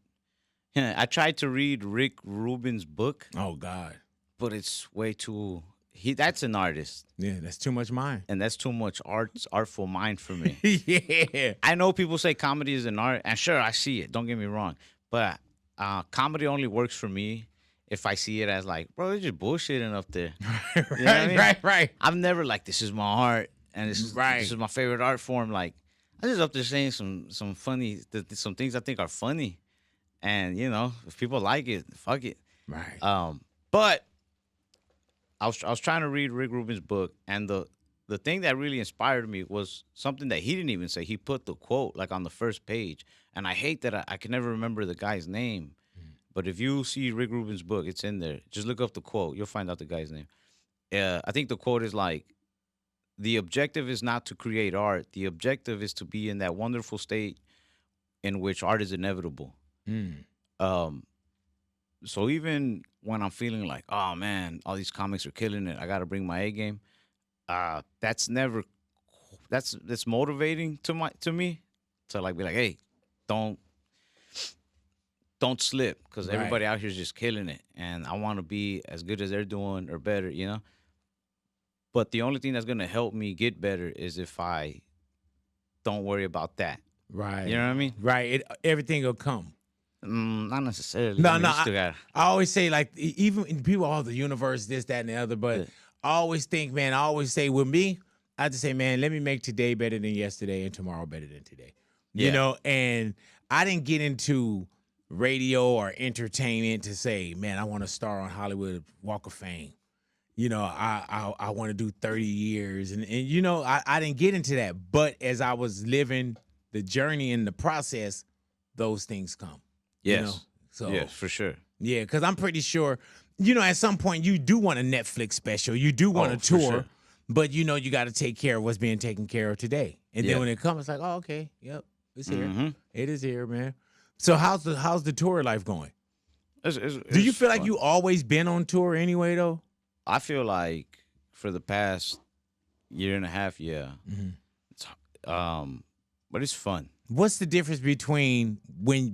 I tried to read Rick Rubin's book, Oh God. but it's way too that's an artist, Yeah, that's too much mind. and that's too much artful mind for me. Yeah. I know people say comedy is an art, and sure, I see it. Don't get me wrong, but comedy only works for me if I see it as like, bro, they're just bullshitting up there. You know what I mean? Right. I'm never like, this is my art, and this Right. is my favorite art form. Like, I'm just up there saying some funny, some things I think are funny, and you know, if people like it, fuck it. Right. But I was trying to read Rick Rubin's book, and the thing that really inspired me was something that he didn't even say. He put the quote like on the first page, and I hate that I can never remember the guy's name. But if you see Rick Rubin's book, it's in there. Just look up the quote. You'll find out the guy's name. I think the quote is like, the objective is not to create art. The objective is to be in that wonderful state in which art is inevitable. Um, so even when I'm feeling like, oh man, all these comics are killing it, I got to bring my A game. That's motivating to me to like be like, hey, don't slip, because Right. everybody out here is just killing it, and I want to be as good as they're doing or better, you know. But the only thing that's gonna help me get better is if I don't worry about that. Right. You know what I mean? Right. Everything will come. Not necessarily. No, I mean, no, you still gotta- I always say, like, even people, all the universe, this, that, and the other. But Yeah. I always think, man, I always say, with me, I just say, man, let me make today better than yesterday and tomorrow better than today. You Yeah. know, and I didn't get into radio or entertainment to say, man, I want to star on Hollywood Walk of Fame. You know, I want to do 30 years. And you know, I didn't get into that. But as I was living the journey and the process, those things come. Yes. You know? So Yes, for sure. yeah, because I'm pretty sure, you know, at some point you do want a Netflix special. You do want Oh, a for tour, sure. but you know you got to take care of what's being taken care of today. And Yeah. then when it comes, it's like, oh, okay, yep, it's here. Mhm. It is here, man. So how's the tour life going? It's Do you feel like fun. you always been on tour anyway, though? I feel like for the past year and a half, yeah. Mhm. It's, but it's fun. What's the difference between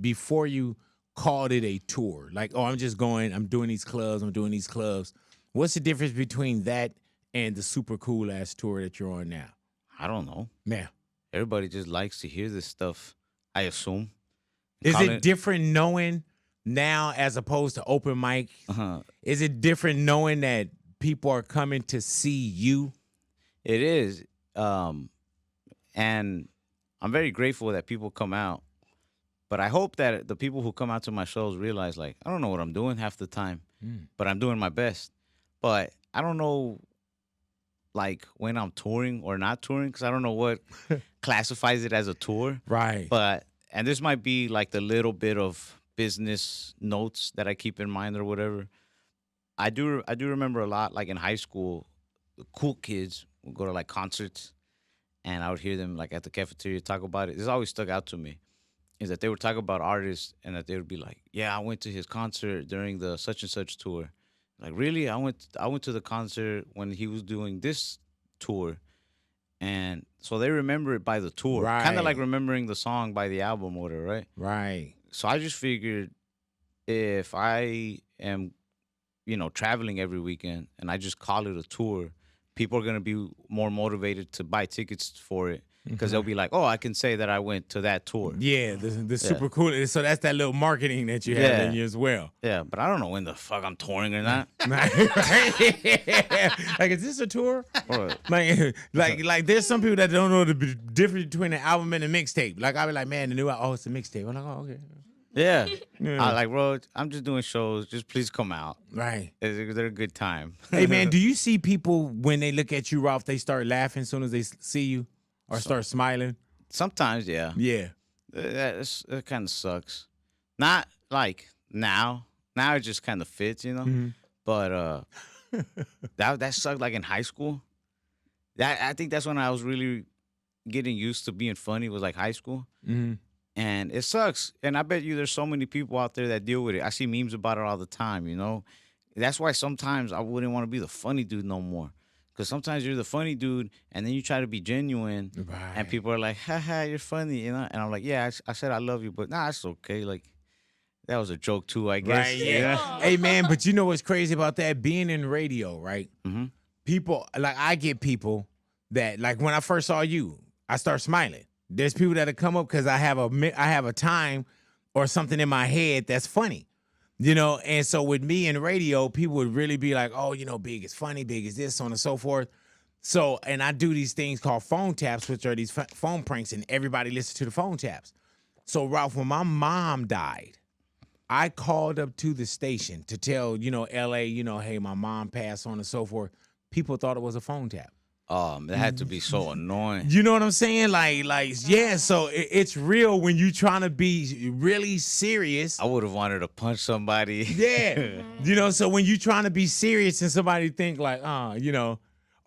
before you called it a tour? Like, oh, I'm just going, I'm doing these clubs, I'm doing these clubs. What's the difference between that and the super cool ass tour that you're on now? I don't know. Man, Everybody just likes to hear this stuff, I assume. is Call it different knowing now as opposed to open mic? Uh-huh. Is it different knowing that people are coming to see you? It is. And I'm very grateful that people come out. But I hope that the people who come out to my shows realize, like, I don't know what I'm doing half the time, but I'm doing my best. But I don't know, like, when I'm touring or not touring, because I don't know what classifies it as a tour. Right. And this might be like the little bit of business notes that I keep in mind or whatever. I do remember a lot, like in high school, the cool kids would go to like concerts, and I would hear them like at the cafeteria talk about it. This always stuck out to me, is that they would talk about artists, and that they would be like, "Yeah, I went to his concert during the such and such tour." Like, really? I went to the concert when he was doing this tour. And so they remember it by the tour. Kind Right. of like remembering the song by the album or whatever, right? Right. So I just figured, if I am, traveling every weekend and I just call it a tour, people are going to be more motivated to buy tickets for it, because they'll be like, oh, I can say that I went to that tour. Yeah, the super cool. So that's that little marketing that you have Yeah. in you as well. Yeah, but I don't know when the fuck I'm touring or not. Like, is this a tour? Or- Like, there's some people that don't know the difference between an album and a mixtape. Like, I'll be like, man, the new album, it's a mixtape. I'm like, oh, okay. yeah. Yeah. I like, bro, I'm just doing shows. Just please come out. Right. They're a good time. Hey, man, do you see people, when they look at you, Ralph, they start laughing as soon as they see you or start smiling? Sometimes, yeah. Yeah. That kind of sucks. Not like now. Now it just kind of fits, But that sucked like in high school. I think that's when I was really getting used to being funny, was like high school. Mm-hmm. And it sucks. And I bet you there's so many people out there that deal with it. I see memes about it all the time, That's why sometimes I wouldn't want to be the funny dude no more. Because sometimes you're the funny dude, and then you try to be genuine, Right. and people are like, haha, you're funny, And I'm like, yeah, I said I love you, but nah, it's okay. Like, that was a joke too, I guess. Right, yeah. Hey, man, but you know what's crazy about that? Being in radio, right? Mhm. people, like I get people that, like when I first saw you, I start smiling. There's people that'll come up because I have a time or something in my head that's funny. And so with me in radio, people would really be like, oh, Big is funny, Big is this, so on and so forth. So, and I do these things called phone taps, which are these phone pranks, and everybody listens to the phone taps. So, Ralph, when my mom died, I called up to the station to tell, LA, hey, my mom passed, on and so forth. People thought it was a phone tap. That had to be so annoying. You know what I'm saying? Yeah, so it's real when you trying to be really serious. I would have wanted to punch somebody. Yeah. So when you trying to be serious and somebody think like,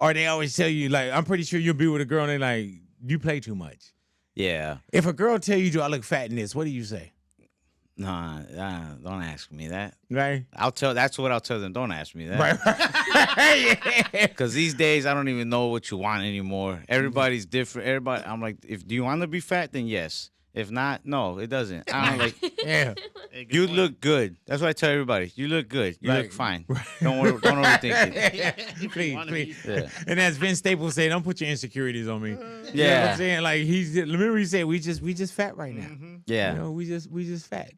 or they always tell you, like, I'm pretty sure you'll be with a girl and they like, you play too much. Yeah. If a girl tell you, do I look fat in this, what do you say? Nah, don't ask me that. Right. That's what I'll tell them. Don't ask me that. Right. Because these days I don't even know what you want anymore. Everybody's different. I'm like, do you want to be fat? Then yes. If not, no, it doesn't. I'm like, Yeah. Hey, good you point. look good. That's what I tell everybody. You look good. You Right. look fine. Don't overthink it. If you Please, wanna please. be- Yeah. And as Vince Staples said, don't put your insecurities on me. You know what Yeah. I'm saying? Like remember he said, we just fat right now. Yeah. We just fat.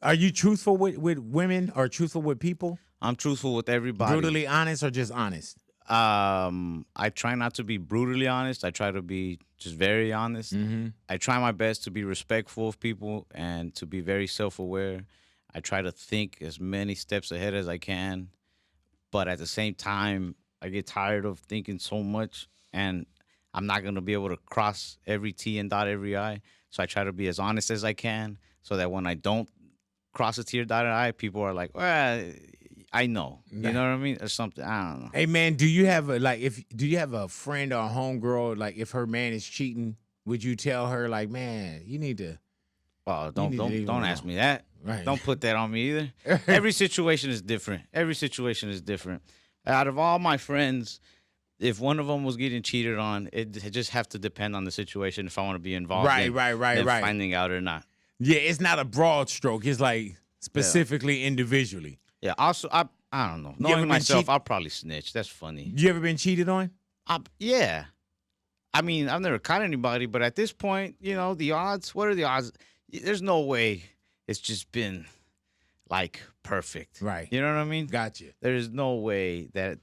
Are you truthful with women or truthful with people? I'm truthful with everybody. Brutally honest or just honest? I try not to be brutally honest. I try to be just very honest. Mm-hmm. I try my best to be respectful of people and to be very self-aware. I try to think as many steps ahead as I can. But at the same time, I get tired of thinking so much, and I'm not going to be able to cross every T and dot every I. So I try to be as honest as I can so that when I don't cross a T or dot an I, people are like, well, I know. You know what I mean? Or something. I don't know. Hey man, do you have a friend or a homegirl, like if her man is cheating, would you tell her like, man, you need to Oh, need to leave don't him ask alone. me that. Right. Don't put that on me either. Every situation is different. Every situation is different. Out of all my friends, if one of them was getting cheated on, it just have to depend on the situation if I want to be involved Right, in right. finding out or not. Yeah, it's not a broad stroke. It's like specifically individually. Yeah. Also, I don't know. ever Knowing been myself, cheat- I'll probably snitch. That's funny. You ever been cheated on? Yeah. I mean, I've never caught anybody, but at this point, the odds. What are the odds? There's no way it's just been like perfect. Right. You know what I mean? Gotcha. There is no way that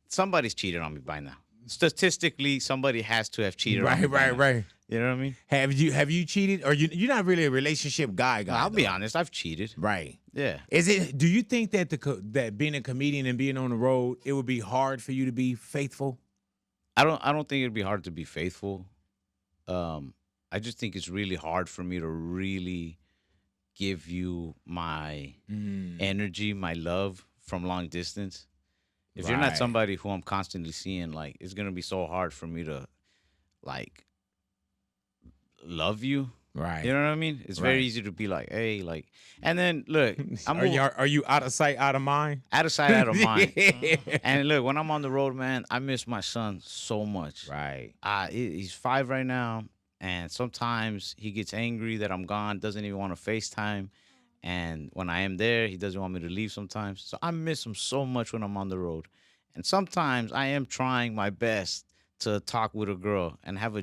somebody's cheated on me by now. Statistically, somebody has to have cheated on me. by now. Right. You know what I mean? Have you cheated? Or you're not really a relationship guy? I'll be though. honest. I've cheated. Right. Yeah. Do you think that that being a comedian and being on the road, it would be hard for you to be faithful? I don't think it'd be hard to be faithful. I just think it's really hard for me to really give you my energy, my love from long distance. If you're not Right. somebody who I'm constantly seeing, like, it's gonna be so hard for me to like love you. Right. You know what I mean? It's very Right. easy to be like, hey, like, and then look, Are you out of sight, out of mind? out of sight, out of mind. Yeah. And look, when I'm on the road, man, I miss my son so much. Right. He's 5 right now, and sometimes he gets angry that I'm gone, doesn't even want to FaceTime. And when I am there, he doesn't want me to leave sometimes. So I miss him so much when I'm on the road. And sometimes I am trying my best to talk with a girl and have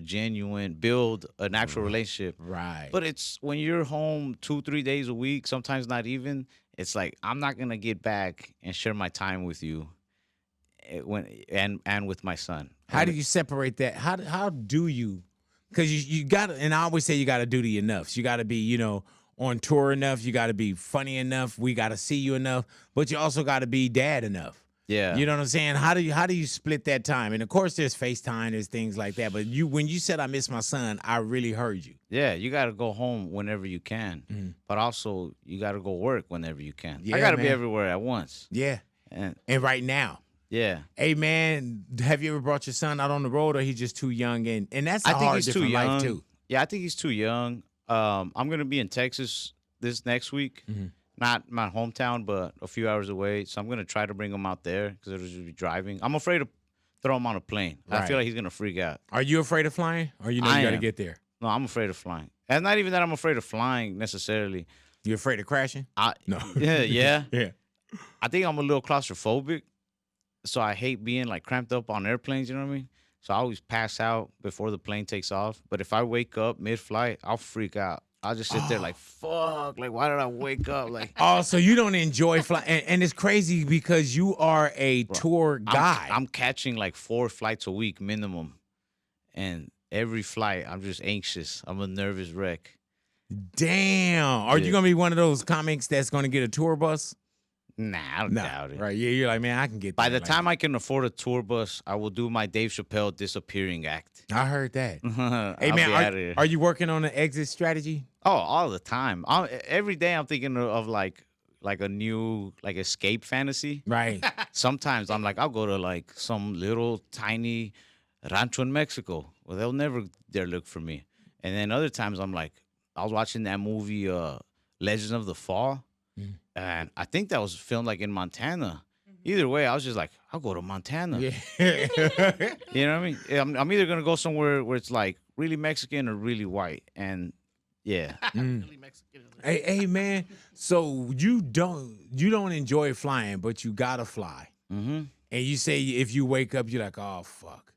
build an actual relationship. Right. But it's when you're home 2-3 days a week, sometimes not even, it's like, I'm not going to get back and share my time with you and with my son. How do you separate that? How do you? Because you got to, and I always say you got to do the enoughs. You got to be, on tour enough. You got to be funny enough. We got to see you enough. But you also got to be dad enough. Yeah. You know what I'm saying? How do you split that time? And of course, there's FaceTime, there's things like that. But when you said I miss my son, I really heard you. Yeah, you got to go home whenever you can, but also you got to go work whenever you can. Yeah, I got to be man. everywhere at once. Yeah. And And right now. yeah, Hey man, have you ever brought your son out on the road, or he's just too young? And that's a I think hard he's too different young. life too. Yeah, I think he's too young. I'm gonna be in Texas this next week, not my hometown, but a few hours away. So I'm gonna try to bring him out there because it'll just be driving. I'm afraid to throw him on a plane. I Right. feel like he's gonna freak out. Are you afraid of flying, or you I got to am. get there? No, I'm afraid of flying, and not even that I'm afraid of flying necessarily. You afraid of crashing? No. Yeah. Yeah. I think I'm a little claustrophobic. so I hate being like cramped up on airplanes. You know what I mean? So I always pass out before the plane takes off. But if I wake up mid-flight, I'll freak out. I'll just sit there like, fuck, like, why did I wake up? Like, Oh, so you don't enjoy flying, and it's crazy because you are a tour guide. I'm catching like 4 flights a week minimum, and every flight I'm just anxious. I'm a nervous wreck. Damn. Are you Yeah. gonna be one of those comics that's gonna get a tour bus? Nah, I don't doubt it. Right? Yeah, you're like, man, I can get. By there, the like- time I can afford a tour bus, I will do my Dave Chappelle disappearing act. I heard that. Hey I'll man, be outta here. are you working on an exit strategy? Oh, all the time. Every day I'm thinking of like a new like escape fantasy. Right. Sometimes I'm like, I'll go to like some little tiny rancho in Mexico. Well, they'll never dare look for me. And then other times I'm like, I was watching that movie Legends of the Fall, and I think that was filmed like in Montana. Either way, I was just like, I'll go to Montana. Yeah. You know what I mean? I'm either gonna go somewhere where it's like really Mexican or really white, and yeah. Really Mexican. Hey man, so you don't enjoy flying, but you gotta fly. Mm-hmm. And you say if you wake up, you're like, oh fuck.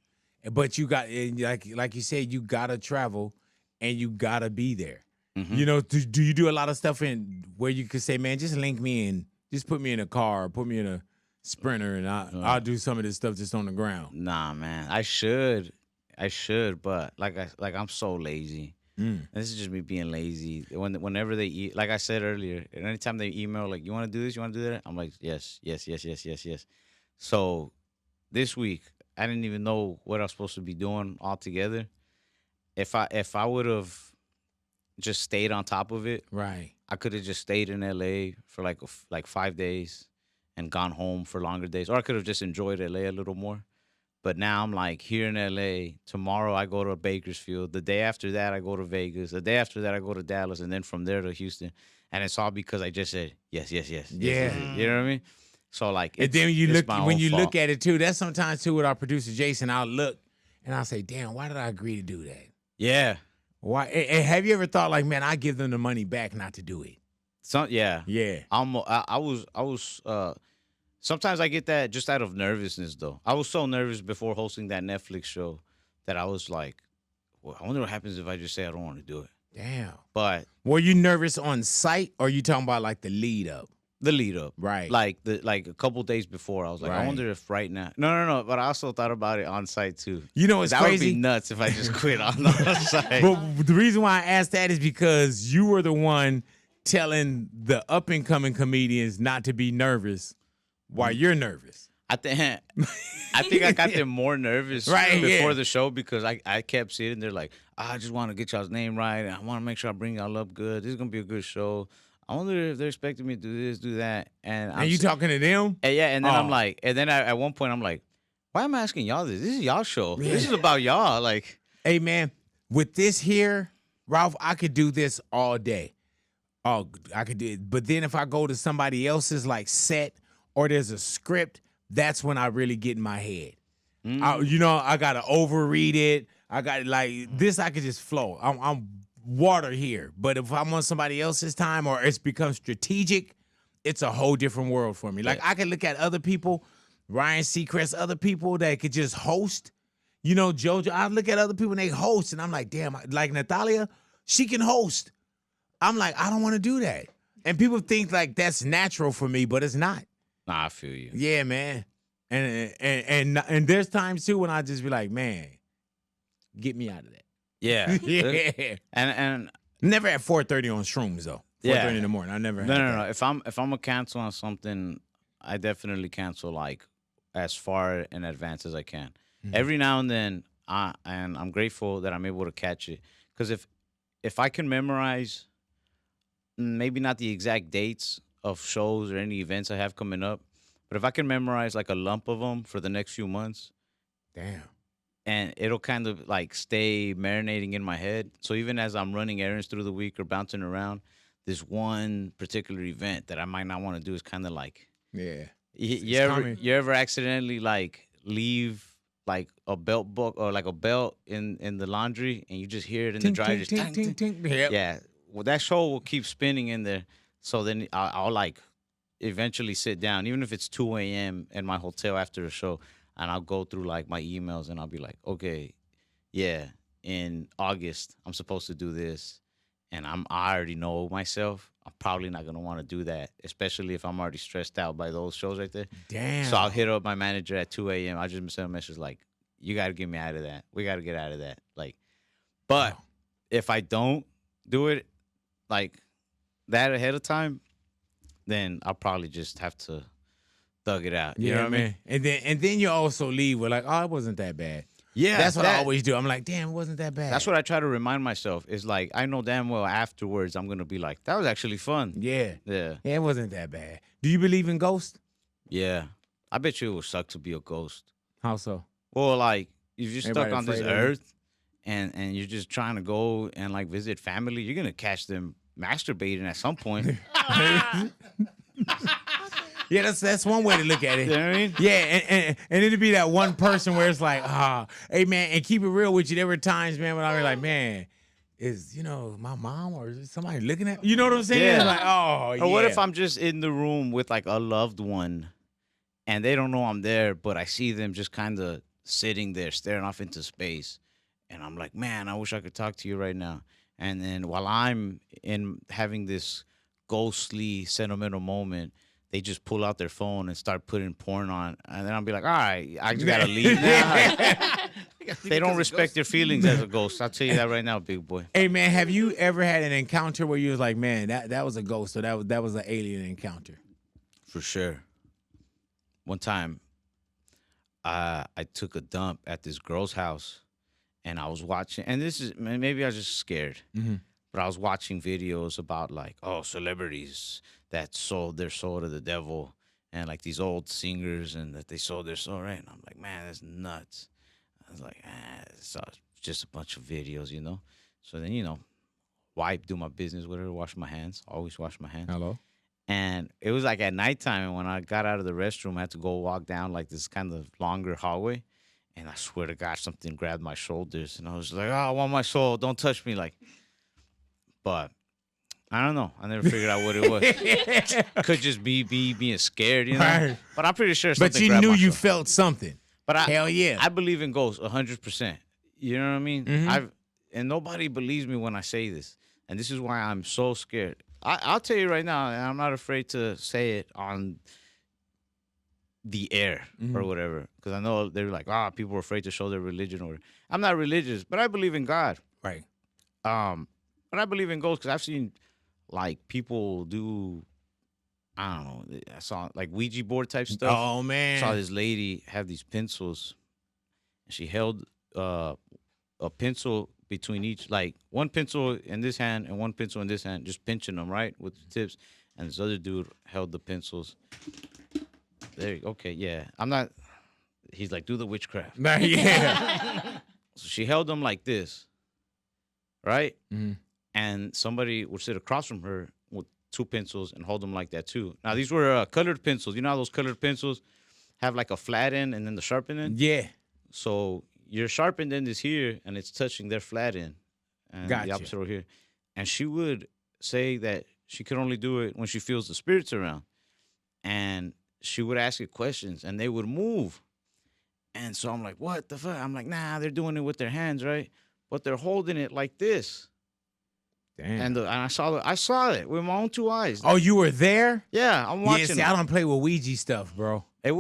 But you got and like you said, you gotta travel and you gotta be there. Mm-hmm. You know, do you do a lot of stuff in where you could say, man, just link me in, just put me in a car, put me in a Sprinter, and I'll do some of this stuff just on the ground. Nah, man. I should, but I'm so lazy. This is just me being lazy. Whenever they eat, like I said earlier, and anytime they email like, you want to do this, you want to do that, I'm like, yes. So this week, I didn't even know what I was supposed to be doing altogether. If I would have just stayed on top of it, Right. I could have just stayed in LA for like 5 days and gone home for longer days, or I could have just enjoyed LA a little more. But now I'm like here in LA. Tomorrow I go to Bakersfield. The day after that I go to Vegas. The day after that I go to Dallas, and then from there to Houston. And it's all because I just said yes. Yeah. You know what I mean? So like, And then you it's look my when own you fault. look at it too. That's sometimes too with our producer Jason. I'll look and I'll say, "Damn, why did I agree to do that? Yeah. Why?" And have you ever thought like, "Man, I give them the money back not to do it." Yeah. Yeah. I was sometimes I get that just out of nervousness though. I was so nervous before hosting that Netflix show that I was like, well, I wonder what happens if I just say I don't want to do it. Damn. But Were you nervous on site, or you talking about like the lead up? the lead up, Right. like a couple days before, I was like, Right. I wonder if right now. No. But I also thought about it on site too. You know what's That would crazy? be nuts if I just quit on the site. But the reason why I asked that is because you were the one telling the up and coming comedians not to be nervous while you're nervous. I think I got them more nervous Right, before yeah. the show because I kept sitting there like, I just want to get y'all's name right, and I want to make sure I bring y'all up good. This is gonna be a good show. I wonder if they're expecting me to do this, do that, and And you talking to them? yeah, and then I'm Oh. like, and then at one point I'm like, why am I asking y'all this? This is y'all show. This is about y'all. Like, Hey man, with this here, Ralph, I could do this all day. Oh, I could do it. But then if I go to somebody else's like set or there's a script, that's when I really get in my head. I gotta overread it. I got like this. I could just flow. I'm water here. But if I'm on somebody else's time or it's become strategic, it's a whole different world for me. Like I can look at other people, Ryan Seacrest, other people that could just host. You know, JoJo. I look at other people and they host, and I'm like, damn. Like Natalia, she can host. I'm like, I don't want to do that. And people think like that's natural for me, but it's not. nah, I feel you. Yeah, man. And there's times too when I just be like, man, get me out of that. Yeah, Yeah. and Never at 4:30 on Shrooms though. 4:30 Yeah. in the morning. I never had no. that. If I'm gonna cancel on something, I definitely cancel like as far in advance as I can. Mm-hmm. Every now and then, and I'm grateful that I'm able to catch it. Because if I can memorize, maybe not the exact dates of shows or any events I have coming up, but if I can memorize like a lump of them for the next few months, Damn. and it'll kind of like stay marinating in my head. So even as I'm running errands through the week or bouncing around, this one particular event that I might not want to do is kind of like, Yeah. you ever accidentally like leave like a belt book or like a belt in the laundry and you just hear it in the dryer just ting, ting. Yep. Yeah, well that show will keep spinning in there. So then I'll like eventually sit down, even if it's 2 a.m. in my hotel after the show, and I'll go through like my emails and I'll be like, okay, yeah, in August I'm supposed to do this, and I already know myself. I'm probably not gonna want to do that, especially if I'm already stressed out by those shows right there. Damn. So I'll hit up my manager at 2 a.m. I just send a message like, you got to get me out of that. We got to get out of that. Like, but if I don't do it like that ahead of time, then I'll probably just have to thug it out. You know what I mean? And then you also leave with like, oh, it wasn't that bad. Yeah, That's what I always do. I'm like, damn, it wasn't that bad. That's what I try to remind myself. Is like, I know damn well afterwards I'm gonna be like, that was actually fun. Yeah. Yeah. Yeah, it wasn't that bad. Do you believe in ghosts? Yeah. I bet you it would suck to be a ghost. How so? Well, like if you're stuck Everybody on this afraid of you? earth and you're just trying to go and like visit family, you're gonna catch them masturbating at some point. Yeah, that's one way to look at it. You know what I mean? Yeah, and it'd be that one person where it's like, hey man, and keep it real with you. There were times, man, when I was like, man, is my mom or is somebody looking at me? You know what I'm saying? Yeah. Like, oh yeah. Or what if I'm just in the room with like a loved one and they don't know I'm there, but I see them just kind of sitting there staring off into space. And I'm like, man, I wish I could talk to you right now. And then while I'm in having this ghostly sentimental moment, they just pull out their phone and start putting porn on. And then I'll be like, all right, I just got to leave now. They don't respect your feelings as a ghost. I'll tell you that right now, big boy. Hey man, have you ever had an encounter where you was like, man, that was a ghost, or that was an alien encounter? For sure. One time, I took a dump at this girl's house, and I was watching. And this is maybe I was just scared, but I was watching videos about like celebrities that sold their soul to the devil, and like these old singers, and that they sold their soul, right? And I'm like, man, that's nuts. I was like, it's just a bunch of videos, you know. So then wipe, do my business, whatever, wash my hands. Always wash my hands. Hello. And it was like at nighttime, and when I got out of the restroom, I had to go walk down like this kind of longer hallway. And I swear to God, something grabbed my shoulders. And I was like, oh, I want my soul. Don't touch me. But I don't know. I never figured out what it was. Could just be being scared, you know? Right. But I'm pretty sure something But you grabbed knew my you shoulder. felt something. But hell yeah. I believe in ghosts 100%. You know what I mean? And nobody believes me when I say this. And this is why I'm so scared. I'll tell you right now, and I'm not afraid to say it on the air or whatever, because I know they're like, people are afraid to show their religion. Or I'm not religious, but I believe in God. Right. But I believe in ghosts because I've seen like people do, I don't know, I saw like Ouija board type stuff. Oh man. I saw this lady have these pencils, and she held a pencil between each, like one pencil in this hand and one pencil in this hand, just pinching them, right, with the tips. And this other dude held the pencils. There, okay, yeah. I'm not, he's like, do the witchcraft. Yeah. So she held them like this, right? And somebody would sit across from her with two pencils and hold them like that too. Now, these were colored pencils. You know how those colored pencils have like a flat end and then the sharpened end? Yeah. So your sharpened end is here, and it's touching their flat end, and Gotcha. the opposite over here. And she would say that she could only do it when she feels the spirits around, and she would ask it questions, and they would move. And so I'm like, what the fuck? I'm like, nah, they're doing it with their hands, right? But they're holding it like this. Damn. And I saw it with my own two eyes. Oh, you were there? Yeah, I'm watching. Yeah, see, I don't play with Ouija stuff, bro. I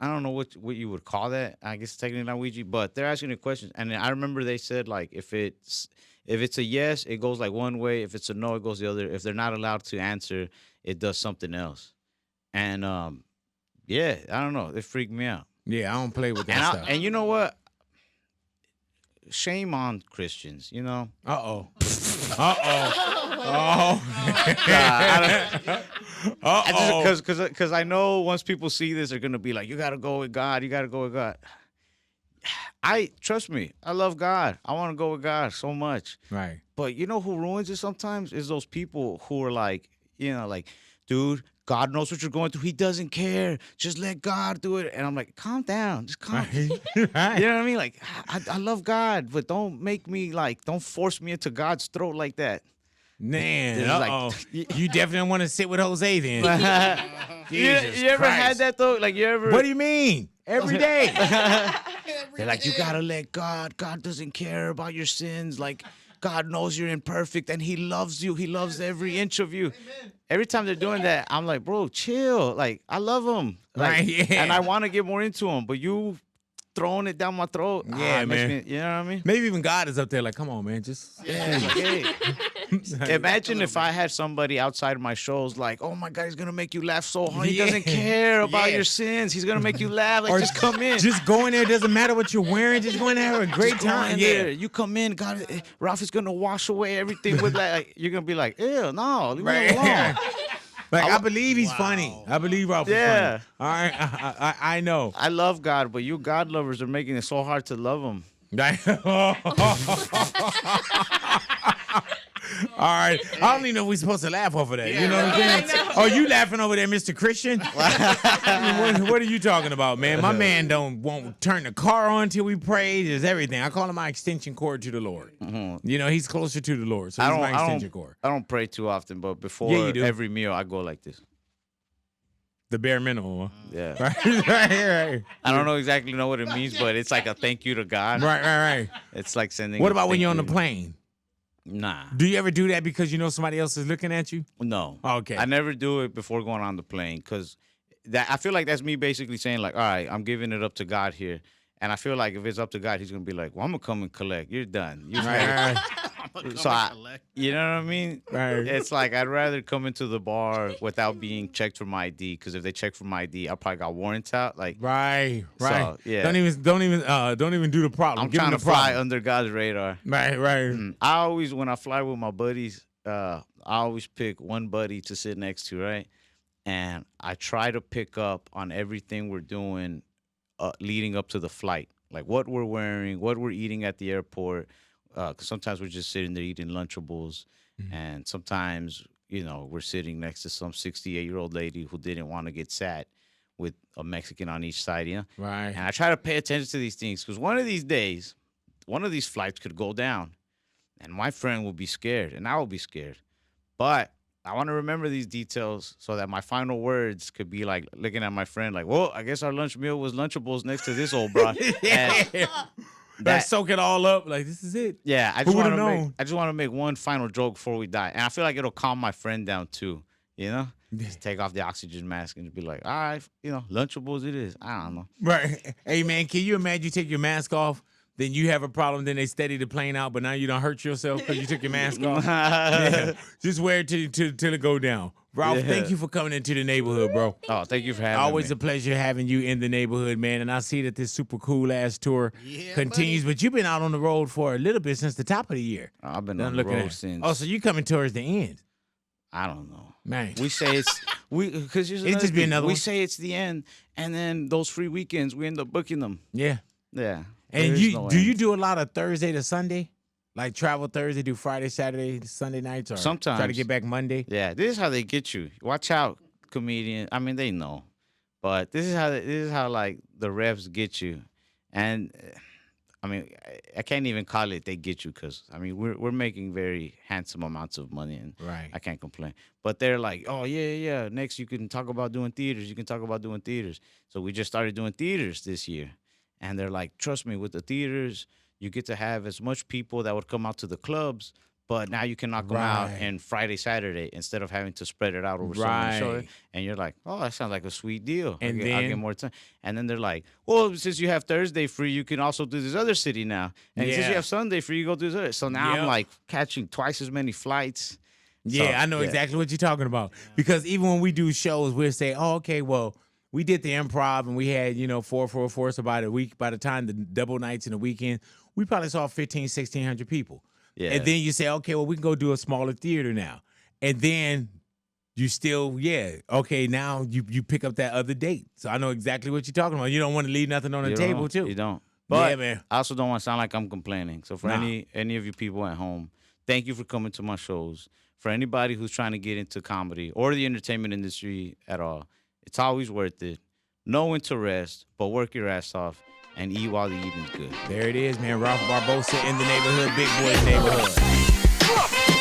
don't know what you would call that. I guess technically not Ouija, but they're asking the questions, and I remember they said like if it's a yes, it goes like one way. If it's a no, it goes the other. If they're not allowed to answer, it does something else. And yeah, I don't know. It freaked me out. Yeah, I don't play with that stuff. And you know what? Shame on Christians. You know. Uh-oh. Oh. Because I know once people see this, they're gonna be like, "You gotta go with God. You gotta go with God." Trust me. I love God. I want to go with God so much. Right. But you know who ruins it sometimes is those people who are like, dude, God knows what you're going through. He doesn't care. Just let God do it. And I'm like, calm down. Just calm. Right. You know what I mean? Like, I love God, but don't make me don't force me into God's throat like that. Man, It's like- uh-oh. You definitely want to sit with Jose then. you ever had Christ. that though? Like you ever? What do you mean? Every day. They're like, you gotta let God. God doesn't care about your sins. Like, God knows you're imperfect and He loves you. He loves every inch of you. Every time they're doing that, I'm like, bro, chill. Like, I love him. Like, Right, yeah. And I want to get more into him, but you throwing it down my throat. Yeah, it makes man. me- you know what I mean? Maybe even God is up there like, come on, man, just Yeah. Like, hey. Imagine if I had somebody outside of my shows like, oh my God, he's gonna make you laugh so hard. He doesn't Yeah. care about Yeah. your sins. He's gonna make you laugh. Like, just come in. Just go in there. Doesn't matter what you're wearing. Just go in there, have a great Just go time. in Yeah. there. You come in, God, Ralph is gonna wash away everything with like you're gonna be like, ew, no, leave me Right. alone. Like I believe he's funny. I believe Ralph is Yeah. funny. All right, I know. I love God, but you God lovers are making it so hard to love him. All right. I don't even know if we're supposed to laugh off of that. You know what I'm saying? Oh, you laughing over there, Mr. Christian? What are you talking about, man? My man won't turn the car on till we pray. There's everything. I call him my extension cord to the Lord. You know, he's closer to the Lord, so he's my extension cord. I don't pray too often, but before Yeah, you do. every meal, I go like this. The bare minimum. Yeah. Right. I don't exactly know what it means, but it's like a thank you to God. Right. It's like sending. What a about when thank you're on the you. plane? Nah. Do you ever do that because you know somebody else is looking at you? No. Okay. I never do it before going on the plane because that I feel like that's me basically saying like, all right, I'm giving it up to God here. And I feel like if it's up to God, He's gonna be like, well, I'm gonna come and collect. You're done. You've made it. So you know what I mean? Right. It's like I'd rather come into the bar without being checked for my ID because if they check for my ID, I probably got warrants out. Like, Right. So, yeah. Don't even do the problem. I'm Give trying them to the fly problem. under God's radar. Right. I always, when I fly with my buddies, I always pick one buddy to sit next to, right? And I try to pick up on everything we're doing leading up to the flight, like what we're wearing, what we're eating at the airport. Because sometimes we're just sitting there eating Lunchables, and sometimes, you know, we're sitting next to some 68-year-old lady who didn't want to get sat with a Mexican on each side, you know? Right. And I try to pay attention to these things because one of these days, one of these flights could go down, and my friend will be scared, and I will be scared. But I want to remember these details so that my final words could be like looking at my friend like, well, I guess our lunch meal was Lunchables next to this old bro. Like soak it all up. Like this is it. Yeah, Who would've known? I just want to make one final joke before we die, and I feel like it'll calm my friend down too. You know, just take off the oxygen mask and just be like, all right, you know, Lunchables it is. I don't know. Right. Hey man, can you imagine you take your mask off, then you have a problem, then they steady the plane out, but now you don't hurt yourself because you took your mask off. Yeah. Just wear it till it go down. Ralph, Yeah. thank you for coming into the neighborhood, bro. Oh, thank you for having Always me. a pleasure having you in the neighborhood, man. And I see that this super cool ass tour continues, but you've been out on the road for a little bit since the top of the year. I've been I'm on the looking road at since. Oh, so you coming towards the end, I don't know. man? We say it's because It'd just be another we one. say it's the end, and then those free weekends we end up booking them. Yeah. Yeah. And There is you no do end. you do a lot of Thursday to Sunday, like travel Thursday, do Friday, Saturday, Sunday nights, or try to Sometimes. get back Monday? Yeah, this is how they get you. Watch out, comedian. I mean, they know, but this is how like the refs get you, and I mean, I can't even call it they get you because I mean we're making very handsome amounts of money and Right. I can't complain. But they're like, oh yeah, next you can talk about doing theaters. You can talk about doing theaters. So we just started doing theaters this year, and they're like, trust me, with the theaters, you get to have as much people that would come out to the clubs. But now you can knock them out Right. in Friday, Saturday instead of having to spread it out over so many shows. Right. And you're like, oh, that sounds like a sweet deal. And I'll then- get more time. And then they're like, well, since you have Thursday free, you can also do this other city now. And since Yeah. you have Sunday free, you go do this other. So now Yep. I'm like catching twice as many flights. Yeah, So, I know yeah. exactly what you're talking about. Because even when we do shows, we'll say, oh, okay, well, we did the improv and we had, 4 so about a week. By the time the double nights and the weekend, we probably saw 1,600 people. Yeah. And then you say, okay, well, we can go do a smaller theater now. And then you still, okay, now you pick up that other date. So I know exactly what you're talking about. You don't want to leave nothing on the You table, don't. too. You don't. But Yeah, man. I also don't want to sound like I'm complaining. So for Nah. any of you people at home, thank you for coming to my shows. For anybody who's trying to get into comedy or the entertainment industry at all, it's always worth it. Know when to rest, but work your ass off and eat while the eating's good. There it is, man. Ralph Barbosa in the neighborhood, Big Boy's neighborhood.